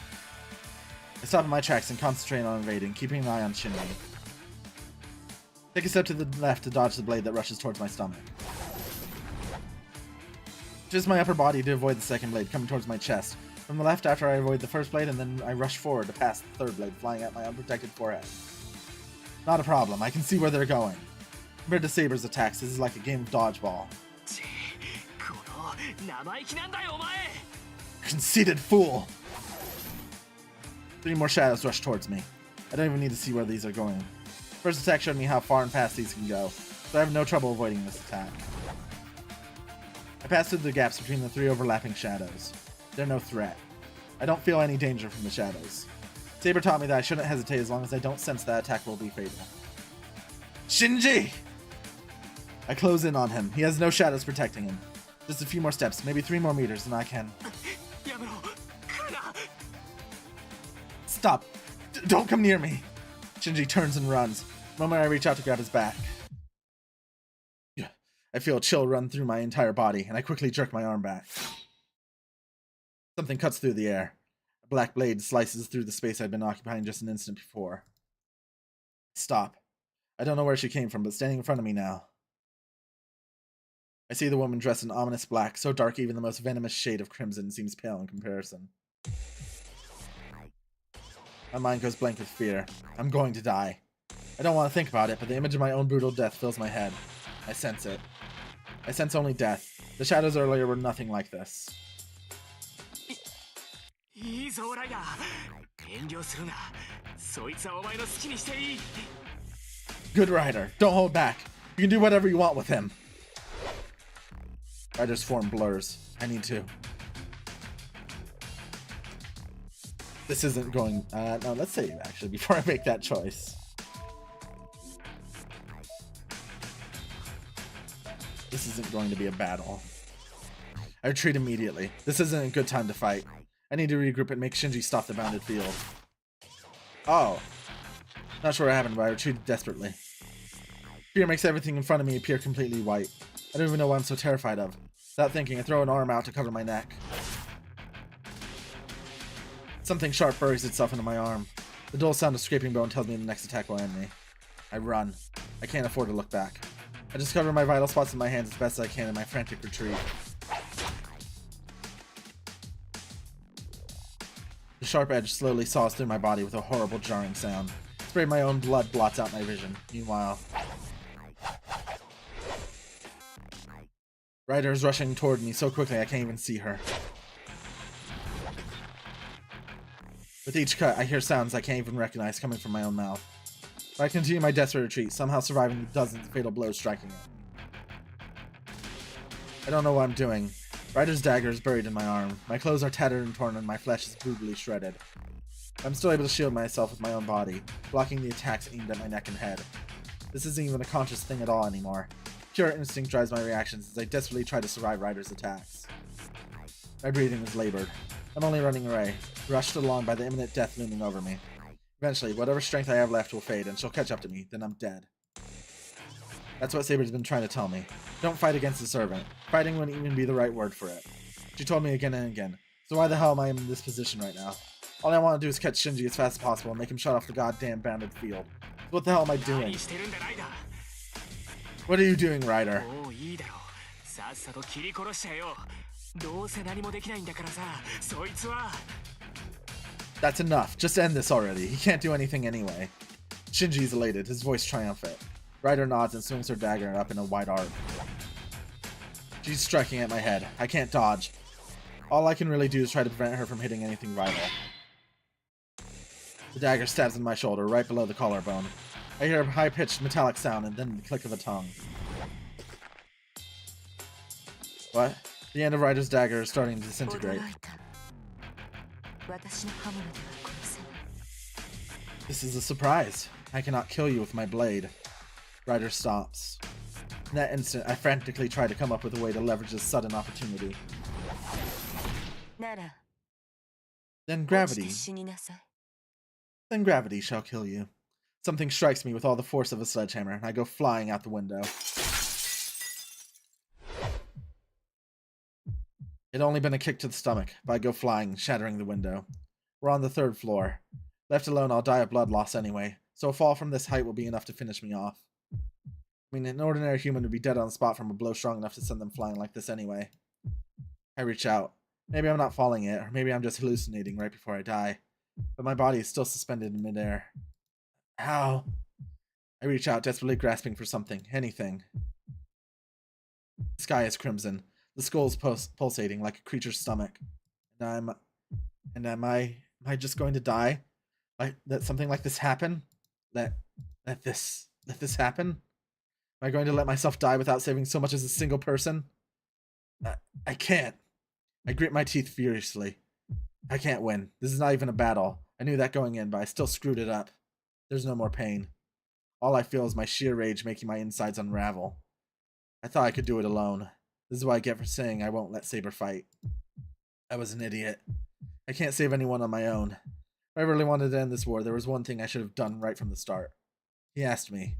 I stop in my tracks and concentrate on evading, keeping an eye on Shinji. Take a step to the left to dodge the blade that rushes towards my stomach. Just my upper body to avoid the second blade coming towards my chest. From the left after I avoid the first blade, and then I rush forward to pass the third blade flying at my unprotected forehead. Not a problem, I can see where they're going. Compared to Saber's attacks, this is like a game of dodgeball. この生意気なんだよ、お前。 Conceited fool! 3 more shadows rush towards me. I don't even need to see where these are going. First attack showed me how far and fast these can go, so I have no trouble avoiding this attack. I pass through the gaps between the 3 overlapping shadows. They're no threat. I don't feel any danger from the shadows. Saber taught me that I shouldn't hesitate as long as I don't sense that attack will be fatal. Shinji! I close in on him. He has no shadows protecting him. Just a few more steps, maybe 3 more meters, and I can... やめろ、来るな。 Stop! Don't come near me! Shinji turns and runs. The moment I reach out to grab his back. I feel a chill run through my entire body, and I quickly jerk my arm back. Something cuts through the air. A black blade slices through the space I'd been occupying just an instant before. Stop. I don't know where she came from, but standing in front of me now. I see the woman dressed in ominous black, so dark even the most venomous shade of crimson seems pale in comparison. My mind goes blank with fear. I'm going to die. I don't want to think about it, but the image of my own brutal death fills my head. I sense it. I sense only death. The shadows earlier were nothing like this. いいぞ、ライダー。遠慮するな。そいつはお前の好きにしていい。Good Ryder. Don't hold back. You can do whatever you want with him. Ryder's form blurs. I need to. This isn't going... no, let's save, actually, before I make that choice. This isn't going to be a battle. I retreat immediately. This isn't a good time to fight. I need to regroup and make Shinji stop the bounded field. Oh. Not sure what happened, but I retreated desperately. Fear makes everything in front of me appear completely white. I don't even know what I'm so terrified of. Without thinking, I throw an arm out to cover my neck. Something sharp buries itself into my arm. The dull sound of scraping bone tells me the next attack will end me. I run. I can't afford to look back. I just cover my vital spots in my hands as best as I can in my frantic retreat. The sharp edge slowly saws through my body with a horrible jarring sound. Spray of my own blood blots out my vision. Meanwhile, Ryder is rushing toward me so quickly I can't even see her. With each cut, I hear sounds I can't even recognize coming from my own mouth. But I continue my desperate retreat, somehow surviving the dozens of fatal blows striking it. I don't know what I'm doing. Ryder's dagger is buried in my arm. My clothes are tattered and torn and my flesh is brutally shredded. I'm still able to shield myself with my own body, blocking the attacks aimed at my neck and head. This isn't even a conscious thing at all anymore. Pure instinct drives my reactions as I desperately try to survive Ryder's attacks. My breathing is labored. I'm only running away, rushed along by the imminent death looming over me. Eventually, whatever strength I have left will fade and she'll catch up to me, then I'm dead. That's what Saber's been trying to tell me. Don't fight against the servant. Fighting wouldn't even be the right word for it. She told me again and again. So why the hell am I in this position right now? All I want to do is catch Shinji as fast as possible and make him shut off the goddamn bounded field. What the hell am I doing? What are you doing, Ryder? That's enough. Just end this already. He can't do anything anyway. Shinji's elated, his voice triumphant. Ryder nods and swings her dagger up in a wide arc. She's striking at my head. I can't dodge. All I can really do is try to prevent her from hitting anything vital. The dagger stabs in my shoulder, right below the collarbone. I hear a high-pitched metallic sound and then the click of a tongue. What? The end of Ryder's dagger is starting to disintegrate. This is a surprise. I cannot kill you with my blade. Ryder stops. In that instant, I frantically try to come up with a way to leverage this sudden opportunity. Then gravity. Then gravity shall kill you. Something strikes me with all the force of a sledgehammer, and I go flying out the window. It'd only been a kick to the stomach, but I go flying, shattering the window. We're on the 3rd floor. Left alone, I'll die of blood loss anyway, so a fall from this height will be enough to finish me off. I mean, an ordinary human would be dead on the spot from a blow strong enough to send them flying like this anyway. I reach out. Maybe I'm not falling yet, or maybe I'm just hallucinating right before I die. But my body is still suspended in midair. Ow! I reach out, desperately grasping for something, anything. The sky is crimson. The skull is pulsating like a creature's stomach. And am I just going to die? That something like this happen? Let this happen? Am I going to let myself die without saving so much as a single person? I can't. I grit my teeth furiously. I can't win. This is not even a battle. I knew that going in, but I still screwed it up. There's no more pain. All I feel is my sheer rage making my insides unravel. I thought I could do it alone. This is what I get for saying I won't let Saber fight. I was an idiot. I can't save anyone on my own. If I really wanted to end this war, there was one thing I should have done right from the start. He asked me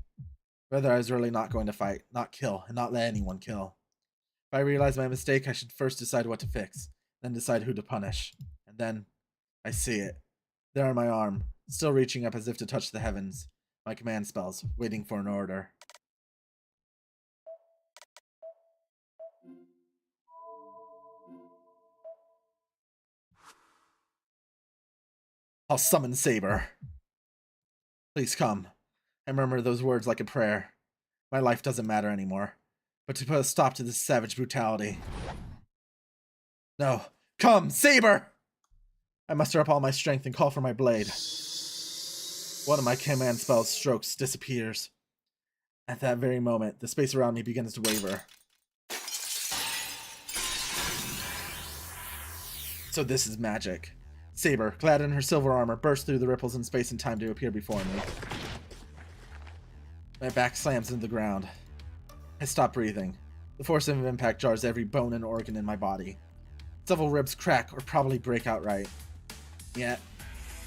whether I was really not going to fight, not kill, and not let anyone kill. If I realize my mistake, I should first decide what to fix, then decide who to punish. And then, I see it. There on my arm, still reaching up as if to touch the heavens. My command spells, waiting for an order. I'll summon Saber. Please come. I murmur those words like a prayer. My life doesn't matter anymore. But to put a stop to this savage brutality. No. Come, Saber! I muster up all my strength and call for my blade. One of my command spell's strokes disappears. At that very moment, the space around me begins to waver. So this is magic. Saber, clad in her silver armor, bursts through the ripples in space and time to appear before me. My back slams into the ground. I stop breathing. The force of impact jars every bone and organ in my body. Several ribs crack or probably break outright. Yet,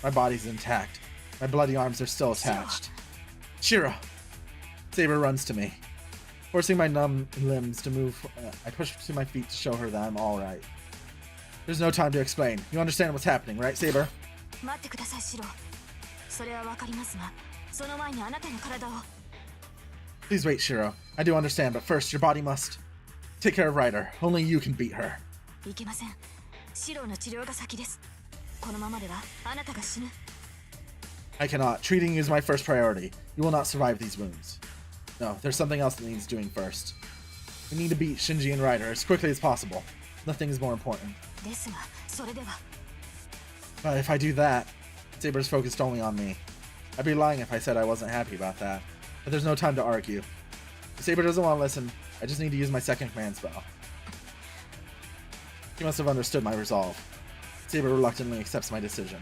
my body's intact. My bloody arms are still attached. Shiro! Saber runs to me. Forcing my numb limbs to move, I push to my feet to show her that I'm alright. There's no time to explain. You understand what's happening, right, Saber? Please wait, Shiro. I do understand, but first, your body must take care of Ryder. Only you can beat her. I cannot. Treating you is my first priority. You will not survive these wounds. No, there's something else that needs doing first. We need to beat Shinji and Ryder as quickly as possible. Nothing is more important. But if I do that, Saber's focused only on me. I'd be lying if I said I wasn't happy about that. But there's no time to argue. If Saber doesn't want to listen, I just need to use my second command spell. She must have understood my resolve. Saber reluctantly accepts my decision.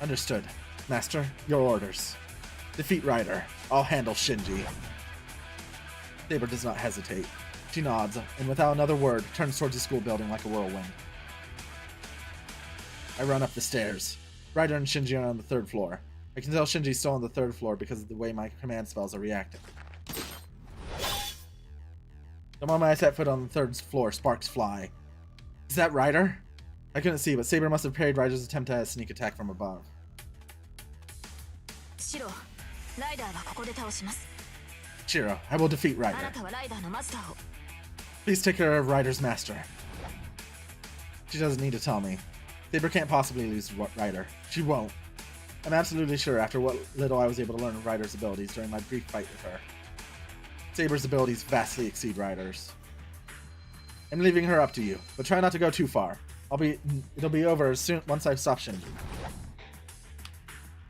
Understood. Master, your orders. Defeat Ryder. I'll handle Shinji. Saber does not hesitate. She nods, and without another word, turns towards the school building like a whirlwind. I run up the stairs. Ryder and Shinji are on the 3rd floor. I can tell Shinji's still on the 3rd floor because of the way my command spells are reacting. The moment I set foot on the 3rd floor, sparks fly. Is that Ryder? I couldn't see, but Saber must have parried Ryder's attempt at a sneak attack from above. Shiro, I will defeat Ryder. Please take care of Ryder's master. She doesn't need to tell me. Saber can't possibly lose Ryder. She won't. I'm absolutely sure after what little I was able to learn of Ryder's abilities during my brief fight with her. Saber's abilities vastly exceed Ryder's. I'm leaving her up to you, but try not to go too far. It'll be over once I've stopped Shinji.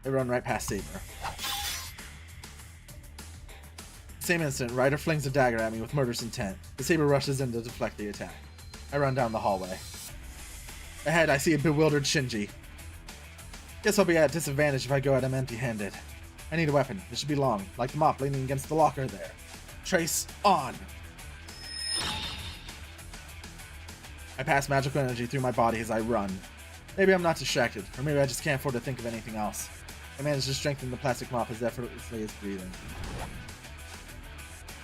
I run right past Saber. Same instant, Ryder flings a dagger at me with murderous intent. The Saber rushes in to deflect the attack. I run down the hallway. Ahead, I see a bewildered Shinji. Guess I'll be at a disadvantage if I go at him empty-handed. I need a weapon. It should be long, like the mop leaning against the locker there. Trace on! I pass magical energy through my body as I run. Maybe I'm not distracted, or maybe I just can't afford to think of anything else. I manage to strengthen the plastic mop as effortlessly as breathing.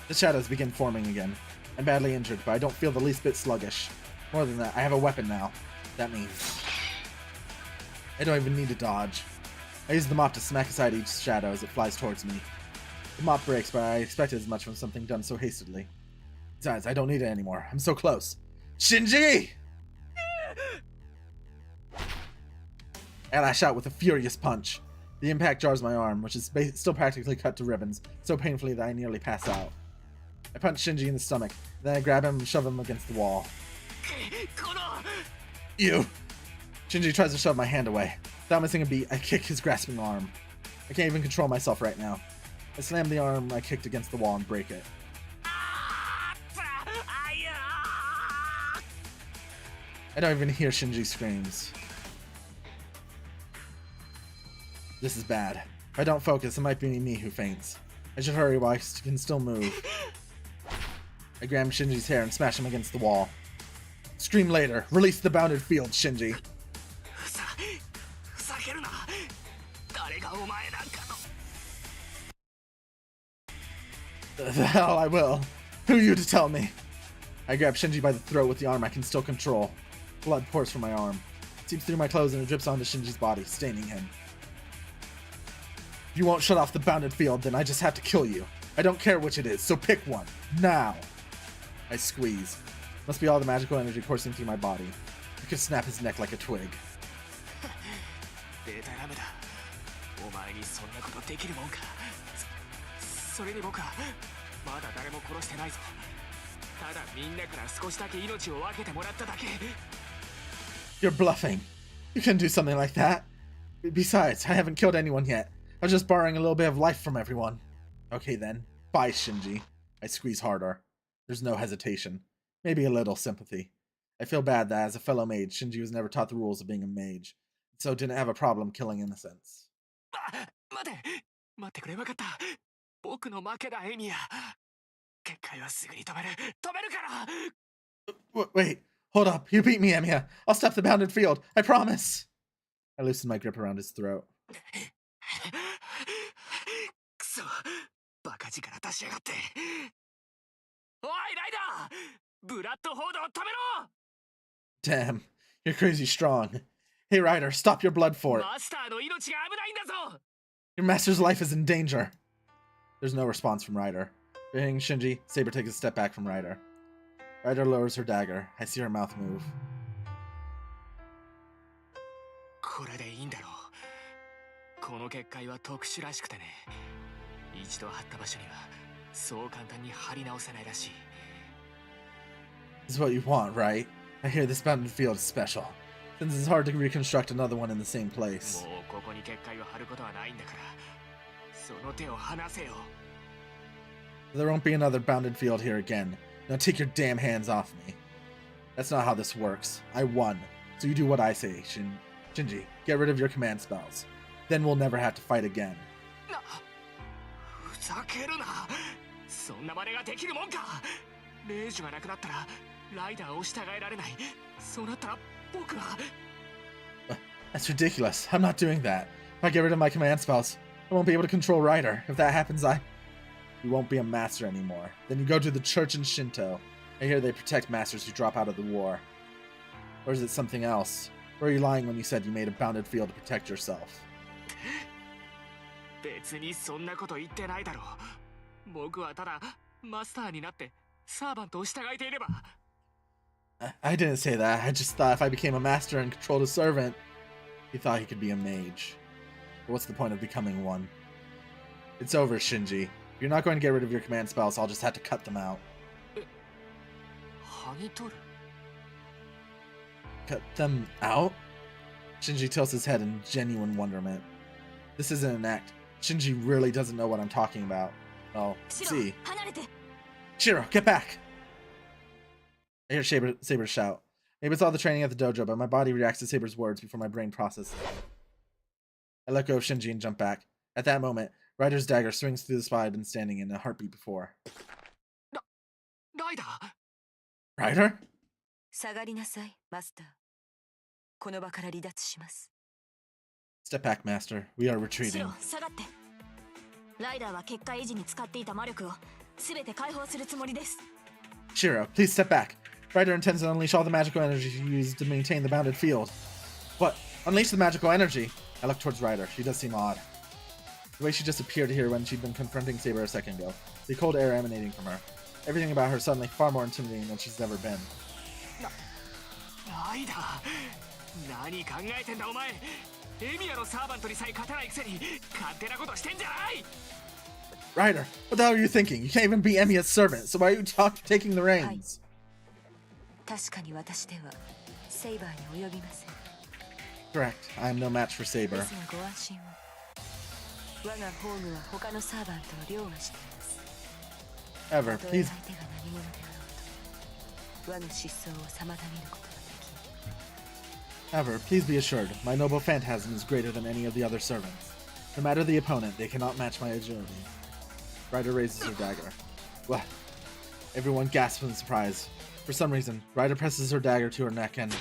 The shadows begin forming again. I'm badly injured, but I don't feel the least bit sluggish. More than that, I have a weapon now. That means I don't even need to dodge. I use the mop to smack aside each shadow as it flies towards me. The mop breaks, but I expected as much from something done so hastily. Besides, I don't need it anymore. I'm so close. Shinji! I lash out with a furious punch. The impact jars my arm, which is still practically cut to ribbons, so painfully that I nearly pass out. I punch Shinji in the stomach, then I grab him and shove him against the wall. You! Shinji tries to shove my hand away. Without missing a beat, I kick his grasping arm. I can't even control myself right now. I slam the arm I kicked against the wall and break it. I don't even hear Shinji's screams. This is bad. If I don't focus, it might be me who faints. I should hurry while I can still move. I grab Shinji's hair and smash him against the wall. Scream later. Release the bounded field, Shinji. The hell I will. Who are you to tell me? I grab Shinji by the throat with the arm I can still control. Blood pours from my arm. It seeps through my clothes and it drips onto Shinji's body, staining him. If you won't shut off the bounded field, then I just have to kill you. I don't care which it is, so pick one. Now. I squeeze. Must be all the magical energy coursing through my body. I could snap his neck like a twig. You're bluffing. You couldn't do something like that. Besides, I haven't killed anyone yet. I was just borrowing a little bit of life from everyone. Okay then. Bye, Shinji. I squeeze harder. There's no hesitation. Maybe a little sympathy. I feel bad that as a fellow mage, Shinji was never taught the rules of being a mage, so didn't have a problem killing innocents. 待ってくれ、わかった。僕の負けだ、エミヤ。結界はすぐに止めるから。Wait, hold up. You beat me, Emiya. I'll step the bounded field. I promise. I loosened my grip around his throat. くそ、バカ力出しやがって。おい、ライダー、ブラッドフォードを止めろ。 Damn, you're crazy strong. Hey, Ryder, stop your blood fort. マスターの命が危ないんだぞ。 Your master's life is in danger. There's no response from Ryder. Being Shinji, Saber takes a step back from Ryder. Ryder lowers her dagger. I see her mouth move. これでいいんだろう。この結界は特殊らしくてね。一度張った場所にはそう簡単に張り直せないらしい。 This is what you want, right? I hear this bounded field is special, since it's hard to reconstruct another one in the same place. もうここに結界を張ることはないんだから、その手を離せよ。 There won't be another bounded field here again. Now take your damn hands off me. That's not how this works. I won, so you do what I say, Shinji. Get rid of your command spells. Then we'll never have to fight again. ふざけるな。そんな真似ができるもんか。霊樹がなくなったらライダーを従えられない。そうなったら僕は。That's ridiculous. I'm not doing that. If I get rid of my command spells, I won't be able to control Ryder. If that happens, You won't be a master anymore. Then you go to the church in Shinto. I hear they protect masters who drop out of the war. Or is it something else? Or are you lying when you said you made a bounded field to protect yourself? 別にそんなこと言ってないだろう。僕はただマスターになってサーバントを従えていれば。I didn't say that. I just thought if I became a master and controlled a servant, he thought he could be a mage. But what's the point of becoming one? It's over, Shinji. If you're not going to get rid of your command spells, I'll just have to cut them out. 剥ぎ取る? Cut them out? Shinji tilts his head in genuine wonderment. This isn't an act. Shinji really doesn't know what I'm talking about. Oh, see. Shiro, get back! I hear Saber shout. Maybe it's all the training at the dojo, but my body reacts to Saber's words before my brain processes them. I let go of Shinji and jump back. At that moment, Ryder's dagger swings through the spot I'd been standing in a heartbeat before. Ryder? 下がりなさい、マスター。この場から離脱します。 Step back, Master. We are retreating. 下がって。ライダーは結界維持に使っていた魔力を全て解放するつもりです。 Shiro, please step back. Ryder intends to unleash all the magical energy she used to maintain the bounded field. What? Unleash the magical energy? I look towards Ryder. She does seem odd. The way she just appeared here when she'd been confronting Saber a second ago. The cold air emanating from her. Everything about her suddenly far more intimidating than she's ever been. ライダー、何考えてんだお前。エミヤのサーバントにさえ勝てないくせに勝手なことしてんじゃない。 Ryder, what the hell are you thinking? You can't even be Emiya's servant, so why are you taking the reins? 確かに私ではセイバーに及びません。 Correct. I am no match for Saber. ですがご安心を。我がホームは他のサーバントを凌駕しています。 Ever, たとえ please. 相手が何者であろうと、我の失踪を妨げることはできない。 Ever, please be assured, my noble phantasm is greater than any of the other servants. No matter the opponent, they cannot match my agility. Ryder raises her dagger. What? Everyone gasps in surprise. For some reason, Ryder presses her dagger to her neck and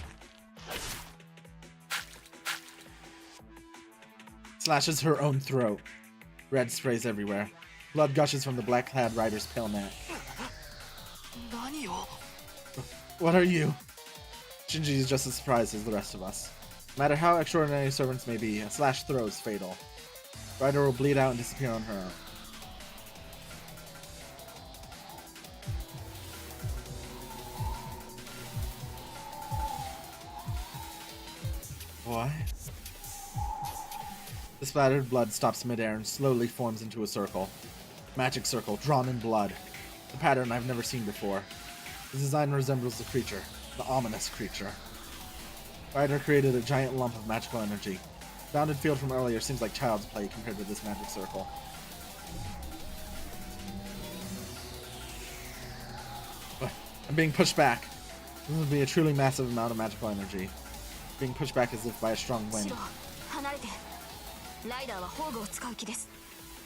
slashes her own throat. Red sprays everywhere. Blood gushes from the black-clad Ryder's pale neck. 何を? What are you? Shinji is just as surprised as the rest of us. No matter how extraordinary servants may be, a slashed throat is fatal. Ryder will bleed out and disappear on her own. What? The splattered blood stops midair and slowly forms into a circle. Magic circle, drawn in blood. A pattern I've never seen before. The design resembles the creature, the ominous creature. Ryder created a giant lump of magical energy. Bounded field from earlier seems like child's play compared to this magic circle. Ugh, I'm being pushed back. This would be a truly massive amount of magical energy. Being pushed back as if by a strong wind. 離れて。ライダーは宝具を使う気です。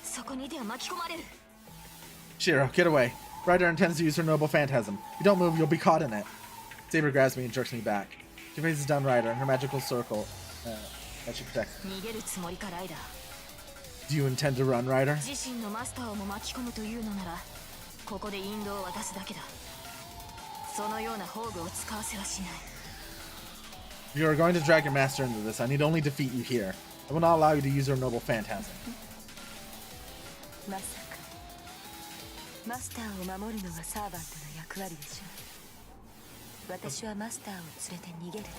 そこにいては巻き込まれる。Shiro, get away. Ryder intends to use her noble phantasm. If you don't move, you'll be caught in it. Saber grabs me and jerks me back. She faces down Ryder in her magical circle that she protects. 逃げるつもりかライダー。 Do you intend to run, Ryder? 自身のマスターをも巻き込むというのなら、ここで引導を渡すだけだ。そのような宝具を使わせはしない。 If you are going to drag your master into this, I need only defeat you here. I will not allow you to use your noble phantasm. まさかマスターを守るのがサーバントの役割でしょう。私はマスターを連れて逃げるだけ。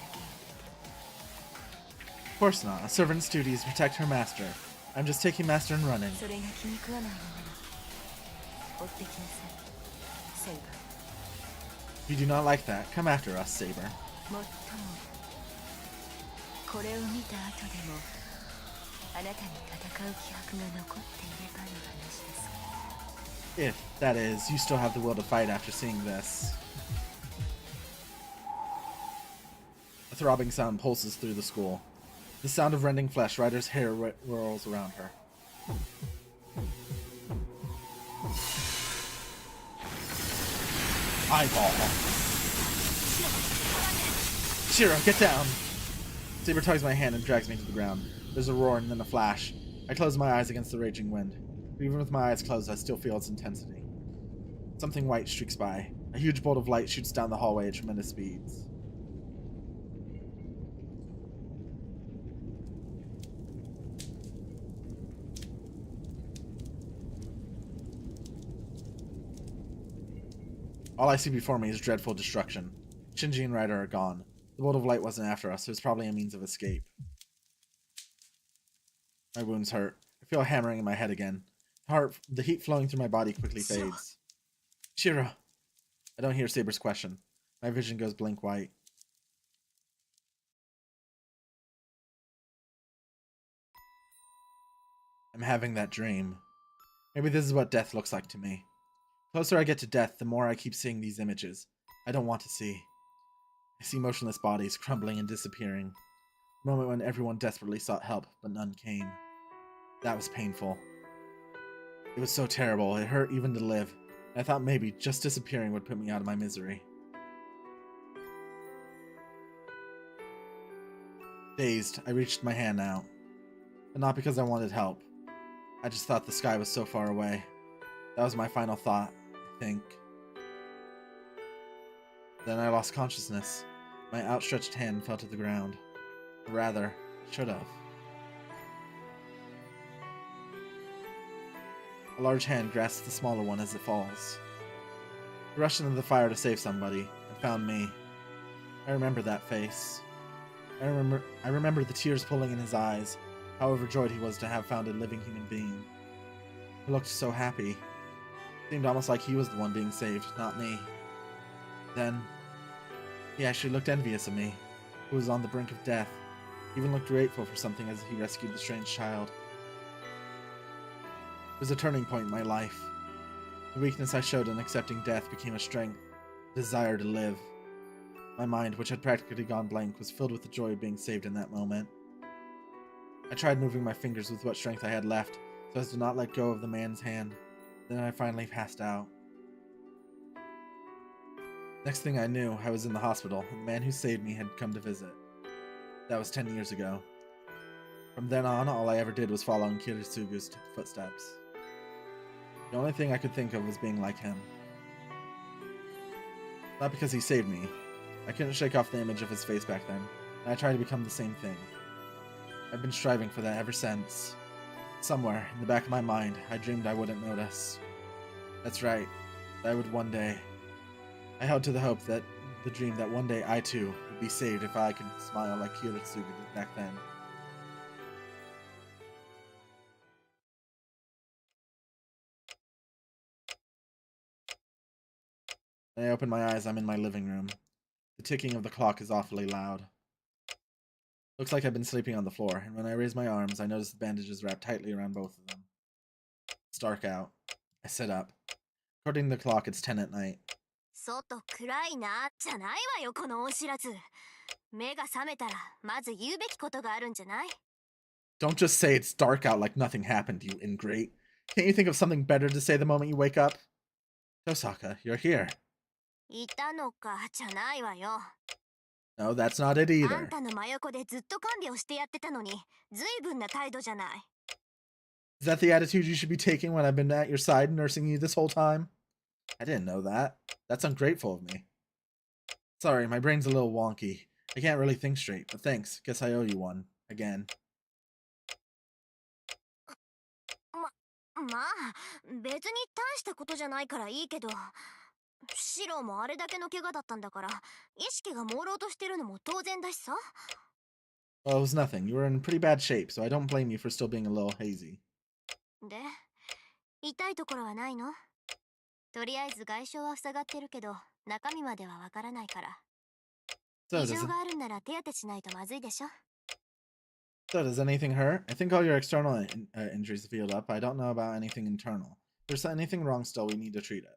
Of course not. A servant's duty is to protect her master. I'm just taking master and running. それが気に食わないのなら追ってきなさい、セイバー。 If you do not like that, come after us, Saber. もっともこれを見た後でもあなたに戦う気迫が残っていればの話です。 If, that is, you still have the will to fight after seeing this. A throbbing sound pulses through the school. The sound of rending flesh, Ryder's hair whirls around her. Eyeball. Shiro, get down! Saber tugs my hand and drags me to the ground. There's a roar and then a flash. I close my eyes against the raging wind. But even with my eyes closed, I still feel its intensity. Something white streaks by. A huge bolt of light shoots down the hallway at tremendous speeds. All I see before me is dreadful destruction. Shinji and Ryder are gone. The bolt of light wasn't after us, it was probably a means of escape. My wounds hurt. I feel a hammering in my head again. The heat flowing through my body quickly fades. Shiro! I don't hear Saber's question. My vision goes blank white. I'm having that dream. Maybe this is what death looks like to me. The closer I get to death, the more I keep seeing these images. I don't want to see. I see motionless bodies crumbling and disappearing. A moment when everyone desperately sought help, but none came. That was painful. It was so terrible, it hurt even to live. And I thought maybe just disappearing would put me out of my misery. Dazed, I reached my hand out. But not because I wanted help. I just thought the sky was so far away. That was my final thought, I think. Then I lost consciousness. My outstretched hand fell to the ground. Or rather, should have. A large hand grasps the smaller one as it falls. He rushed into the fire to save somebody, and found me. I remember that face. I remember the tears pulling in his eyes, how overjoyed he was to have found a living human being. He looked so happy. It seemed almost like he was the one being saved, not me. Then, he actually looked envious of me, who was on the brink of death. He even looked grateful for something as he rescued the strange child. It was a turning point in my life. The weakness I showed in accepting death became a strength, a desire to live. My mind, which had practically gone blank, was filled with the joy of being saved in that moment. I tried moving my fingers with what strength I had left, so as to not let go of the man's hand. Then I finally passed out. Next thing I knew, I was in the hospital, and the man who saved me had come to visit. That was 10 years ago. From then on, all I ever did was follow in Kiritsugu's footsteps. The only thing I could think of was being like him. Not because he saved me. I couldn't shake off the image of his face back then, and I tried to become the same thing. I've been striving for that ever since. Somewhere, in the back of my mind, I dreamed I wouldn't notice. That's right, I would one day. I held to the hope that the dream that one day I too would be saved if I could smile like Kiritsugu did back then. When I open my eyes, I'm in my living room. The ticking of the clock is awfully loud. Looks like I've been sleeping on the floor, and when I raise my arms, I notice the bandages wrapped tightly around both of them. It's dark out. I sit up. According to the clock, it's 10 at night. 外暗いなじゃないわよこの恩知らず。目が覚めたらまず言うべきことがあるんじゃない？ Don't just say it's dark out like nothing happened, you ingrate. Can't you think of something better to say the moment you wake up? Tosaka, you're here. いたのかじゃないわよ。 No, that's not it あ either. んたの真横でずっと看病してやってたのに、ずいぶんな態度じゃない。 Is that the attitude you should be taking when I've been at your side nursing you this whole time? I didn't know that. That's ungrateful of me. Sorry, my brain's a little wonky. I can't really think straight, but thanks. Guess I owe you one. Again. まあ、別に大したことじゃないからいいけど、シロもあれだけの怪我だったんだから、意識が朦朧としてるのも当然だしさ。 Well, it was nothing. You were in pretty bad shape, so I don't blame you for still being a little hazy. で、痛いところはないの？とりあえず外傷は塞がってるけど、中身まではわからないから。異常があるなら手当てしないとまずいでしょ。 So, does anything hurt? I think all your external injuries have healed up. I don't know about anything internal. If there's anything wrong still, we need to treat it.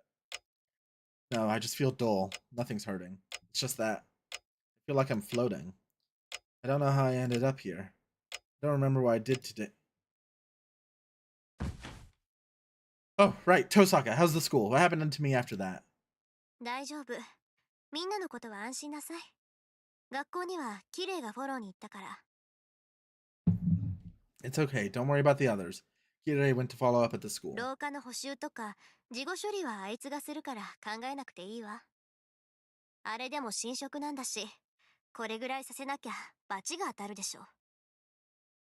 No, I just feel dull. Nothing's hurting. It's just that. I feel like I'm floating. I don't know how I ended up here. I don't remember what I did today. Oh, right. Tosaka, how's the school? What happened to me after that? 大丈夫。みんなのことは安心なさい。学校にはキレイがフォローに行ったから。 It's okay. Don't worry about the others. Kirei went to follow up at the school. 廊下の補修とか事後処理はあいつがするから考えなくていいわ。あれでも新職なんだし、これぐらいさせなきゃ罰が当たるでしょ。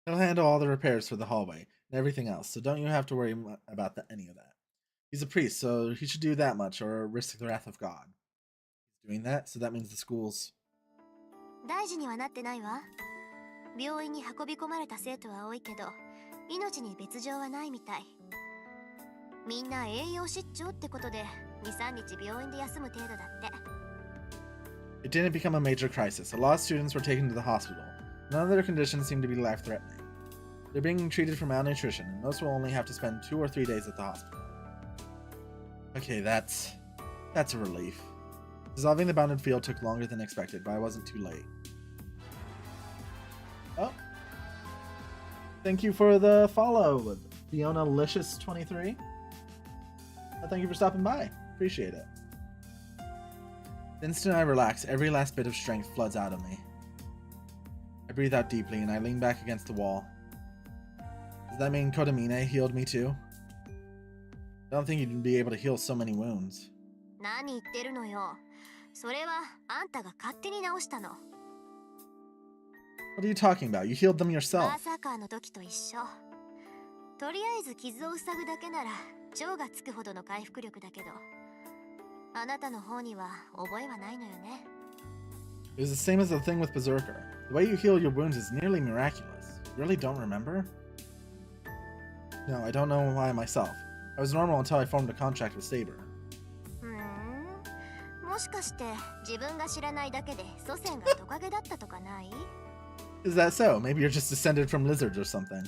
He'll handle all the repairs for the hallway and everything else, so don't you have to worry about any of that. He's a priest, so he should do that much or risk the wrath of God. He's doing that, so that means the school's... 大事にはなってないわ。病院に運び込まれた生徒は多いけど、命に別状はないみたい。みんな栄養失調ってことで、2、3日病院で休む程度だって。 It didn't become a major crisis. A lot of students were taken to the hospital. None of their conditions seem to be life-threatening. They're being treated for malnutrition, and most will only have to spend 2 or 3 days at the hospital. Okay, that's a relief. Dissolving the bounded field took longer than expected, but I wasn't too late. Oh. Thank you for the follow, Fiona Licious23. Thank you for stopping by. Appreciate it. The instant I relax, every last bit of strength floods out of me. I breathe out deeply and I lean back against the wall. Does that mean Kodamine healed me too? I don't think you'd be able to heal so many wounds. 何言ってるのよ。それはあんたが勝手に治したの。 What are you talking about? You healed them バ yourself. ーサーカーの時と一緒。とりあえず傷を塞ぐだけなら超がつくほどの回復力だけど、あなたの方には覚えはないのよね。 It was the same as the thing with Berserker. The way you heal your wounds is nearly miraculous. You really don't remember? No, I don't know why myself. I was normal until I formed a contract with Saber. もしかして自分が知らないだけで祖先がトカゲだったとかない？ Is that so? Maybe you're just descended from lizards or something.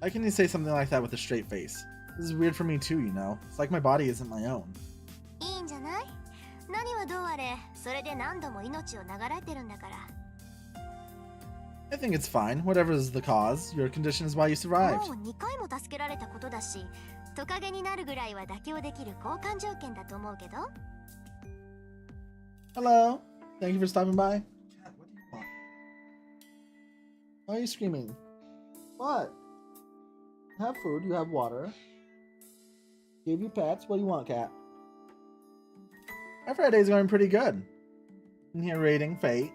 How can you say something like that with a straight face? This is weird for me too, you know. It's like my body isn't my own. いいんじゃない？何はどうあれ、それで何度も命を流れてるんだから。 I think it's fine. Whatever is the cause, your condition is why you survived. もう2回も助けられたことだし、トカゲになるぐらいは妥協できる交換条件だと思うけど。 Hello. Thank you for stopping by. Cat, what do you want? Why are you screaming? What? You have food, you have water. Gave you pets. What do you want, cat? My Friday's going pretty good. In here raiding Fate.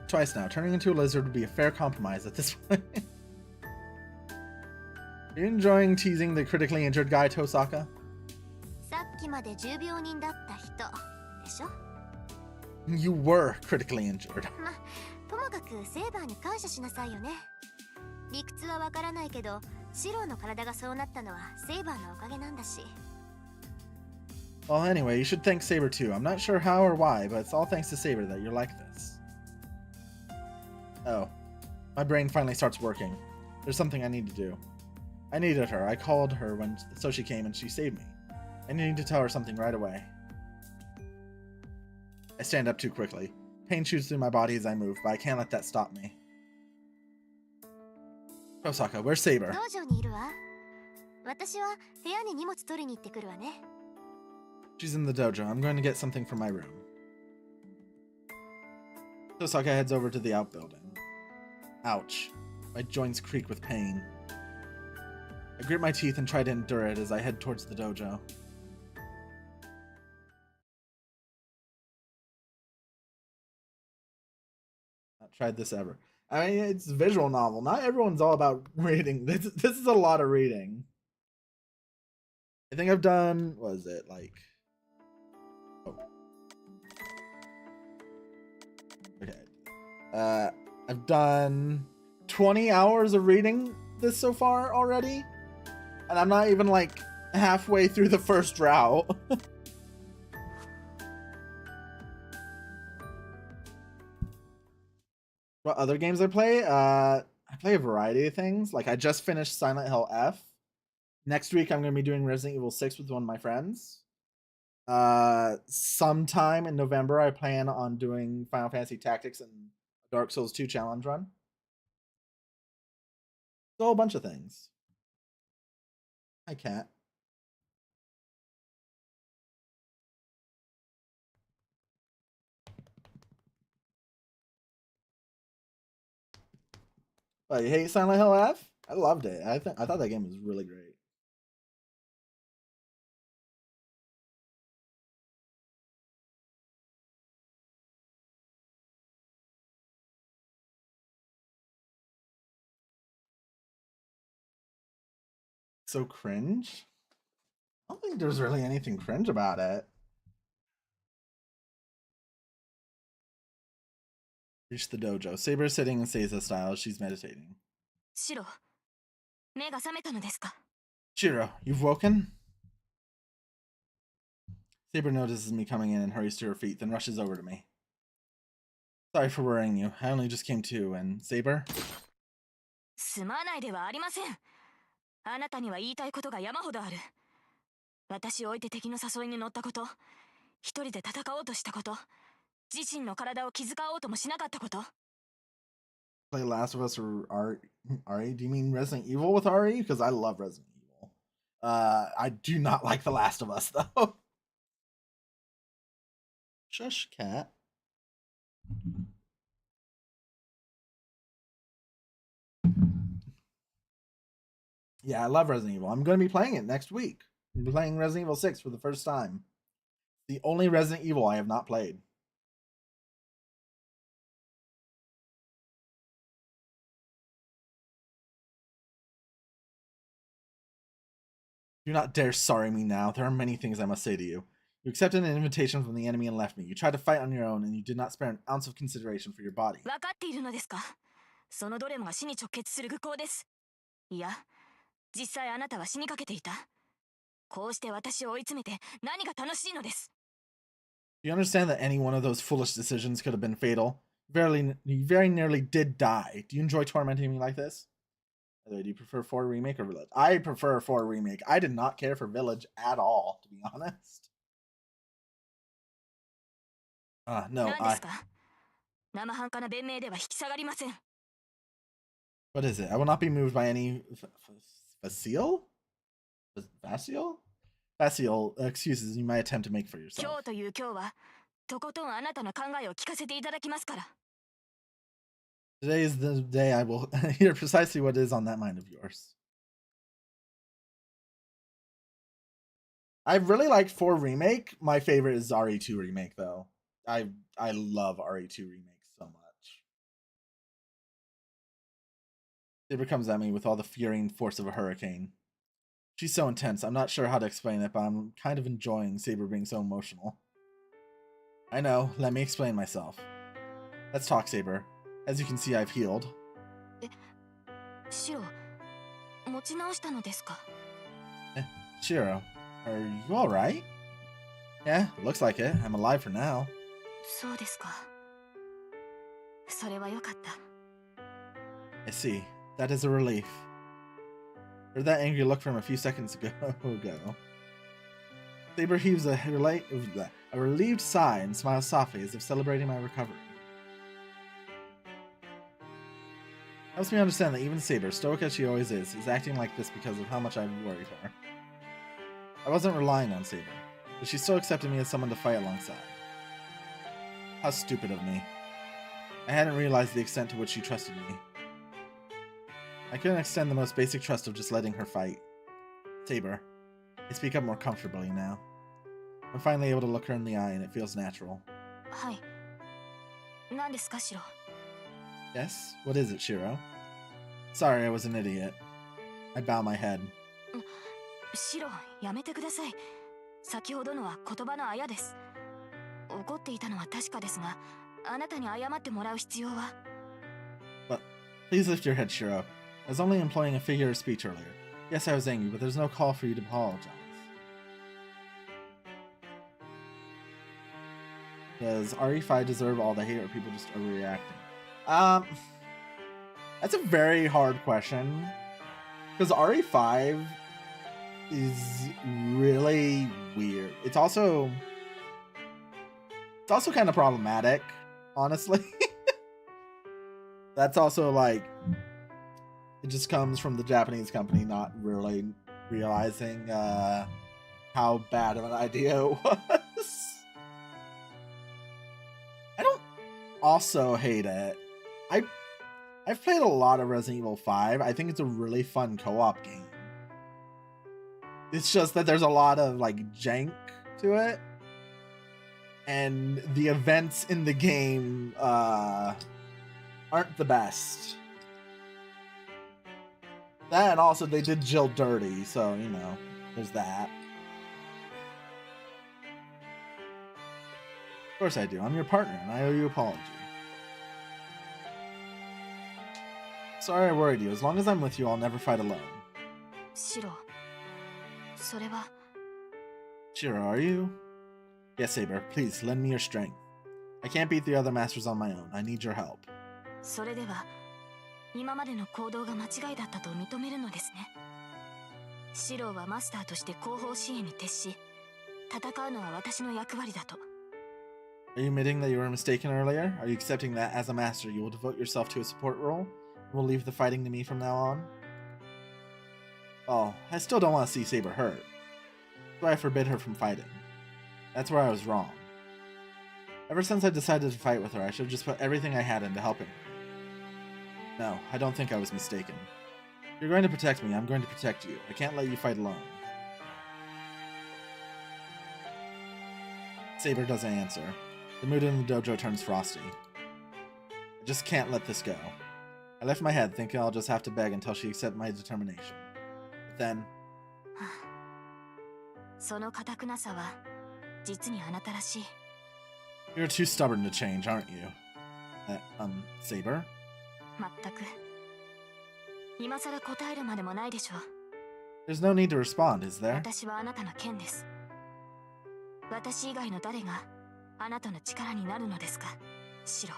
Twice now. Turning into a lizard would be a fair compromise at this point. Are you enjoying teasing the critically injured guy, Tosaka? さっきまで重病人だった人でしょ？ You were critically injured. ま、ともかくセーバーに感謝しなさいよね。理屈はわからないけど、シローの体がそうなったのはセーバーのおかげなんだし。Well, anyway, you should thank Saber too. I'm not sure how or why, but it's all thanks to Saber that you're like this. Oh. My brain finally starts working. There's something I need to do. I needed her. I called her so she came and she saved me. I need to tell her something right away. I stand up too quickly. Pain shoots through my body as I move, but I can't let that stop me. Tosaka, where's Saber? 道場にいるわ。私は部屋に荷物取りに行ってくるわね。 She's in the dojo. I'm going to get something from my room. Tosaka heads over to the outbuilding. Ouch. My joints creak with pain. I grit my teeth and try to endure it as I head towards the dojo. Not tried this ever. I mean, it's a visual novel. Not everyone's all about reading. This is a lot of reading. I think I've done, what is it, like... Oh. Okay. I've done 20 hours of reading this so far already. And I'm not even like halfway through the first route. What other games I play? I play a variety of things. Like I just finished Silent Hill F. Next week I'm going to be doing Resident Evil 6 with one of my friends. Sometime in November I plan on doing Final Fantasy Tactics and Dark Souls 2 challenge run. So a bunch of things. Hi, cat. Oh, you hate Silent Hill F? I loved it. I thought that game was really great. So cringe? I don't think there's really anything cringe about it. Reach the dojo. Saber is sitting in Seiza style as she's meditating. シロ、目が覚めたのですか? Shiro, you've woken? Saber notices me coming in and hurries to her feet, then rushes over to me. Sorry for worrying you. I only just came to, and Saber? すまないではありません。あなたには言いたいことが山ほどある。私を置いて敵の誘いに乗ったこと、一人で戦おうとしたこと、自身の体を気遣おうともしなかったこと。Play Last of Us or Ari? Do you mean Resident Evil with Ari? Because I love Resident Evil. I do not like The Last of Us though. Shush, cat. Yeah, I love Resident Evil. I'm going to be playing it next week. I'm playing Resident Evil 6 for the first time. The only Resident Evil I have not played. Do not dare sorry me now. There are many things I must say to you. You accepted an invitation from the enemy and left me. You tried to fight on your own, and you did not spare an ounce of consideration for your body. 分かっているのですか? そのどれもが死に直結する愚行です。いや、実際あなたは死にかけていた。こうして私を追い詰めて何が楽しいのです。 Do you understand that any one of those foolish decisions could have been fatal? You very nearly did die. Do you enjoy tormenting me like this? Do you prefer 4 Remake or Village? I prefer 4 Remake. I did not care for Village at all, to be honest. No, 何ですか? 生半可な弁明では引き下がりません。 What is it? I will not be moved by any facile? Excuses you might attempt to make for yourself. 今日という今日は、とことんあなたの考えを聞かせていただきますから。 Today is the day I will hear precisely what is on that mind of yours. I really liked 4 Remake. My favorite is RE2 Remake, though. I love RE2 Remake so much. Saber comes at me with all the fury and force of a hurricane. She's so intense. I'm not sure how to explain it, but I'm kind of enjoying Saber being so emotional. I know. Let me explain myself. Let's talk, Saber. As you can see, I've healed. シロ、持ち直したのですか? Shiro, are you alright? Yeah, looks like it. I'm alive for now. そうですか。それはよかった。I see. That is a relief. Heard that angry look from a few seconds ago. Saber heaves a relieved sigh and smiles softly as if celebrating my recovery. Helps me understand that even Saber, stoic as she always is acting like this because of how much I've worried her. I wasn't relying on Saber, but she still accepted me as someone to fight alongside. How stupid of me. I hadn't realized the extent to which she trusted me. I couldn't extend the most basic trust of just letting her fight. Saber, I speak up more comfortably now. I'm finally able to look her in the eye and it feels natural. はい。何ですか、シロ。Yes? What is it, Shiro? Sorry, I was an idiot. I bow my head. シロ、やめてください。先ほどのは言葉のあやです。怒っていたのは確かですが、あなたに謝ってもらう必要は。But please lift your head, Shiro. I was only employing a figure of speech earlier. Yes, I was angry, but there's no call for you to apologize. Does RE5 deserve all the hate or people just overreacting? That's a very hard question. Because RE5 is really weird. It's also kind of problematic, honestly. That's also like, it just comes from the Japanese company not really realizing how bad of an idea it was. I don't also hate it. I've played a lot of Resident Evil 5. I think it's a really fun co-op game. It's just that there's a lot of like jank to it. And the events in the game aren't the best. That, and also they did Jill dirty, so you know, there's that. Of course I do. I'm your partner and I owe you an apology. Sorry I worried you. As long as I'm with you, I'll never fight alone. シロ、それは。 Shiro, are you? Yes, Saber. Please, lend me your strength. I can't beat the other masters on my own. I need your help. それでは、今までの行動が間違いだったと認めるのですね。シロはマスターとして後方支援に徹し、戦うのは私の役割だと。Are you admitting that you were mistaken earlier? Are you accepting that as a master you will devote yourself to a support role? And will leave the fighting to me from now on? Oh, I still don't want to see Saber hurt. That's why I forbid her from fighting. That's where I was wrong. Ever since I decided to fight with her, I should have just put everything I had into helping her. No, I don't think I was mistaken. If you're going to protect me, I'm going to protect you. I can't let you fight alone. Saber doesn't answer. The mood in the dojo turns frosty. I just can't let this go. I lift my head, thinking I'll just have to beg until she accepts my determination. But then... その堅くなさは実にあなたらしい。 You're too stubborn to change, aren't you? Saber? まったく。今さら答えるまでもないでしょう。 There's no need to respond, is there? 私はあなたの剣です。私以外の誰があなたの力になるのですか、シロ。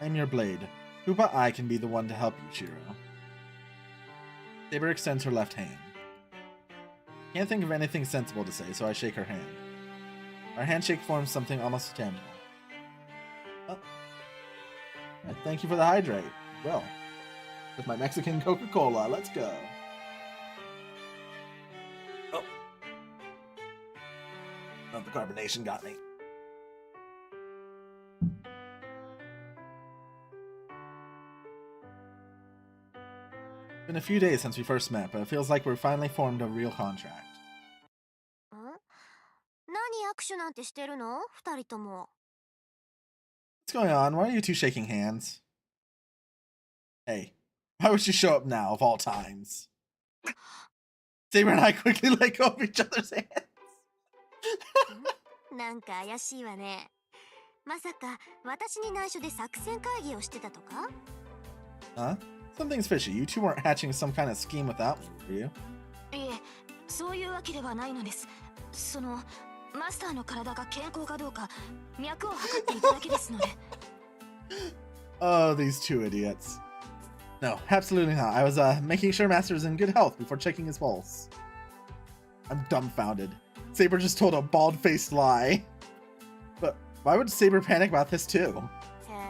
I'm your blade. Who but I can be the one to help you, Shiro? Saber extends her left hand. Can't think of anything sensible to say, so I shake her hand. Our handshake forms something almost tangible. Oh. Yeah, thank you for the hydrate. Well, with my Mexican Coca-Cola, let's go. Oh. Oh, the carbonation got me. Been a few days since we first met, but it feels like we're finally formed a real contract. 何握手なんてしてるの？二人とも。 What's going on? Why are you two shaking hands? Hey, why would you show up now of all times? Saber and I quickly let go of each other's hands. なんか怪しいわね。まさか私に内緒で作戦会議をしてたとか？ Huh? Something's fishy. You two weren't hatching some kind of scheme without me, were you? いえ、そういうわけではないのです。その、マスターの体が健康かどうか脈を測っていただけですので。Oh, these two idiots. No, absolutely not. I was making sure Master is in good health before checking his pulse. I'm dumbfounded. Saber just told a bald-faced lie. But why would Saber panic about this too? へえ、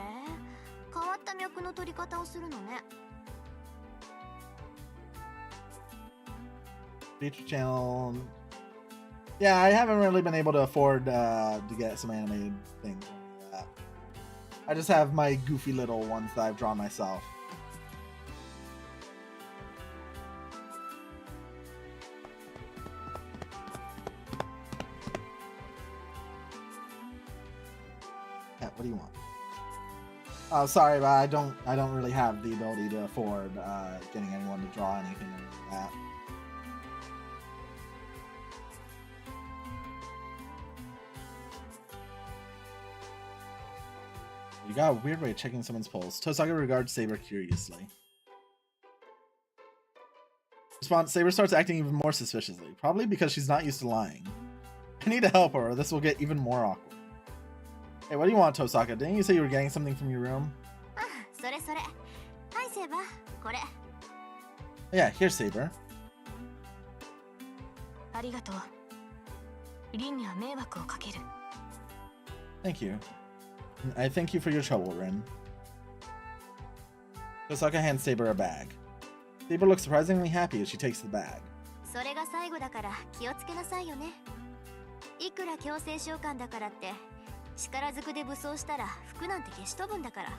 変わった脈の取り方をするのね。Feature channel. Yeah, I haven't really been able to afford to get some animated things. I just have my goofy little ones that I've drawn myself. Yeah, what do you want? Oh, sorry, but I don't really have the ability to afford getting anyone to draw anything like that. You got a weird way of checking someone's pulse. Tosaka regards Saber curiously. Response: Saber starts acting even more suspiciously, probably because she's not used to lying. I need to help her, or this will get even more awkward. Hey, what do you want, Tosaka? Didn't you say you were getting something from your room? あ、それそれ。はい、セーバー、これ。Yeah, here's Saber. ありがとう。リンには迷惑をかける。Thank you. I thank you for your trouble, Rin. Tosaka hands Saber a bag. Saber looks surprisingly happy as she takes the bag. それが最後だから気をつけなさいよね。いくら強制召喚だからって力ずくで武装したら服なんて消し飛ぶんだから。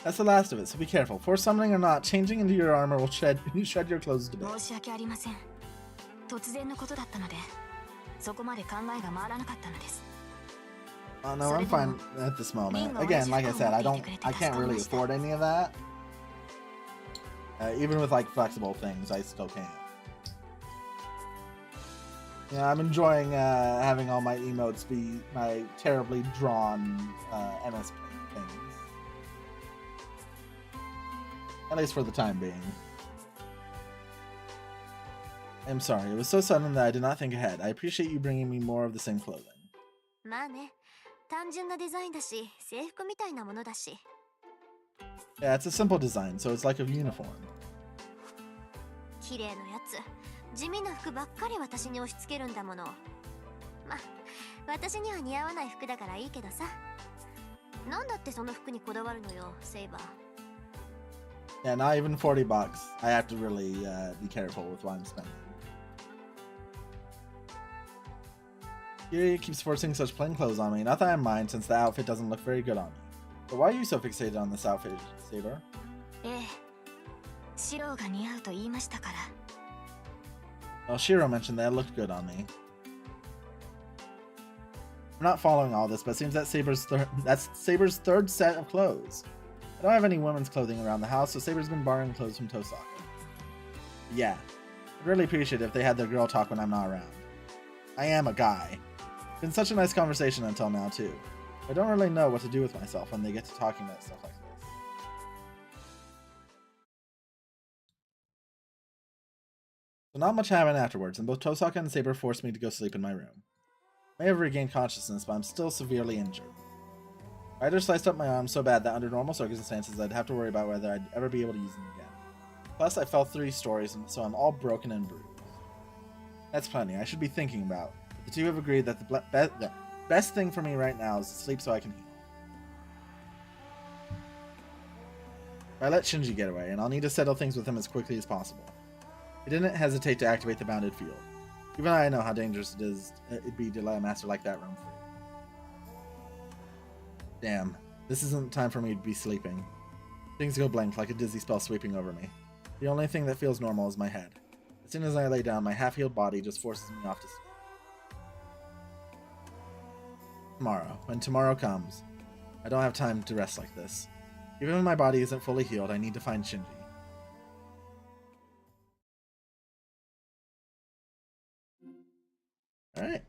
That's the last of it, so be careful. Force summoning or not, changing into your armor will shred your clothes to bit. 申し訳ありません。突然のことだったので、そこまで考えが回らなかったのです。No, I'm fine at this moment. Again, like I said, I can't really afford any of that. Even with like flexible things, I still can't. Yeah, I'm enjoying having all my emotes be my terribly drawn MS things. At least for the time being. I'm sorry, it was so sudden that I did not think ahead. I appreciate you bringing me more of the same clothing. まあね、単純なデザインだし、制服みたいなものだし。Yeah, it's a simple design, so it's like a uniform. 綺麗なやつ、地味な服ばっかり私に押し付けるんだもの。まあ、私には似合わない服だからいいけどさ。なんだってその服にこだわるのよ、セイバー。Yeah, not even $40. I have to really be careful with what I'm spending. Yuri keeps forcing such plain clothes on me. Not that I mind, since the outfit doesn't look very good on me. But why are you so fixated on this outfit, Saber? ええ、白が似合うと言いましたから。Well, Shiro mentioned that it looked good on me. I'm not following all this, but it seems that that's Saber's third set of clothes. I don't have any women's clothing around the house, so Saber's been borrowing clothes from Tosaka. Yeah, I'd really appreciate it if they had their girl talk when I'm not around. I am a guy. Been such a nice conversation until now, too. I don't really know what to do with myself when they get to talking about stuff like this. So not much happened afterwards, and both Tosaka and Saber forced me to go sleep in my room. I may have regained consciousness, but I'm still severely injured. Ryder sliced up my arm so bad that under normal circumstances I'd have to worry about whether I'd ever be able to use them again. Plus, I fell 3 stories, and so I'm all broken and bruised. That's plenty. I should be thinking about. But the two have agreed that the best thing for me right now is to sleep so I can heal. I let Shinji get away, and I'll need to settle things with him as quickly as possible. He didn't hesitate to activate the bounded field. Even I know how dangerous it'd be to let a master like that roam free. Damn, this isn't time for me to be sleeping. Things go blank like a dizzy spell sweeping over me. The only thing that feels normal is my head. As soon as I lay down, my half-healed body just forces me off to sleep. Tomorrow, when tomorrow comes, I don't have time to rest like this. Even when my body isn't fully healed, I need to find Shinji. Alright.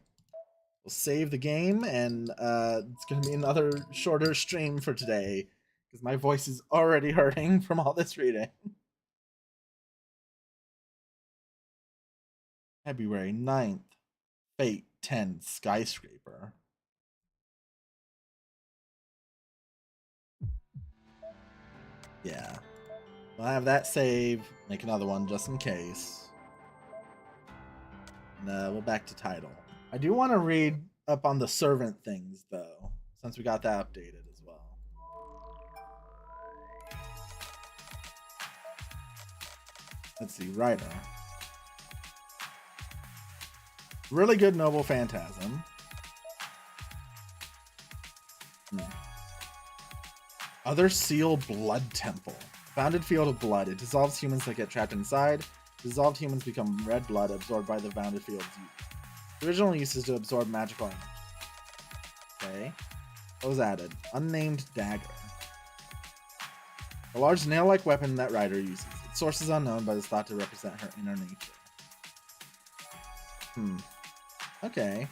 We'll save the game, and it's going to be another shorter stream for today, because my voice is already hurting from all this reading. February 9th, Fate 10 Skyscraper. Yeah. I'll have that save, make another one just in case. And we'll back to title. I do want to read up on the servant things, though, since we got that updated as well. Let's see, writer. Really good Noble Phantasm. Other Seal Blood Temple. Bounded field of blood. It dissolves humans that get trapped inside. Dissolved humans become red blood absorbed by the bounded field's use. The original use is to absorb magical energy. Okay. What was added? Unnamed Dagger. A large nail-like weapon that Ryder uses. Its source is unknown, but is thought to represent her inner nature. Okay.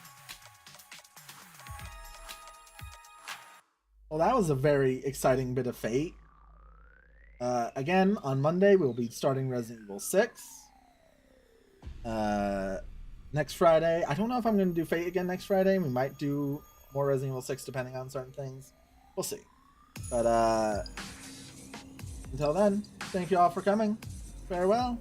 Well, that was a very exciting bit of Fate. Again, on Monday, we'll be starting Resident Evil 6. Next Friday, I don't know if I'm going to do Fate again next Friday. We might do more Resident Evil 6 depending on certain things. We'll see. But until then, thank you all for coming. Farewell.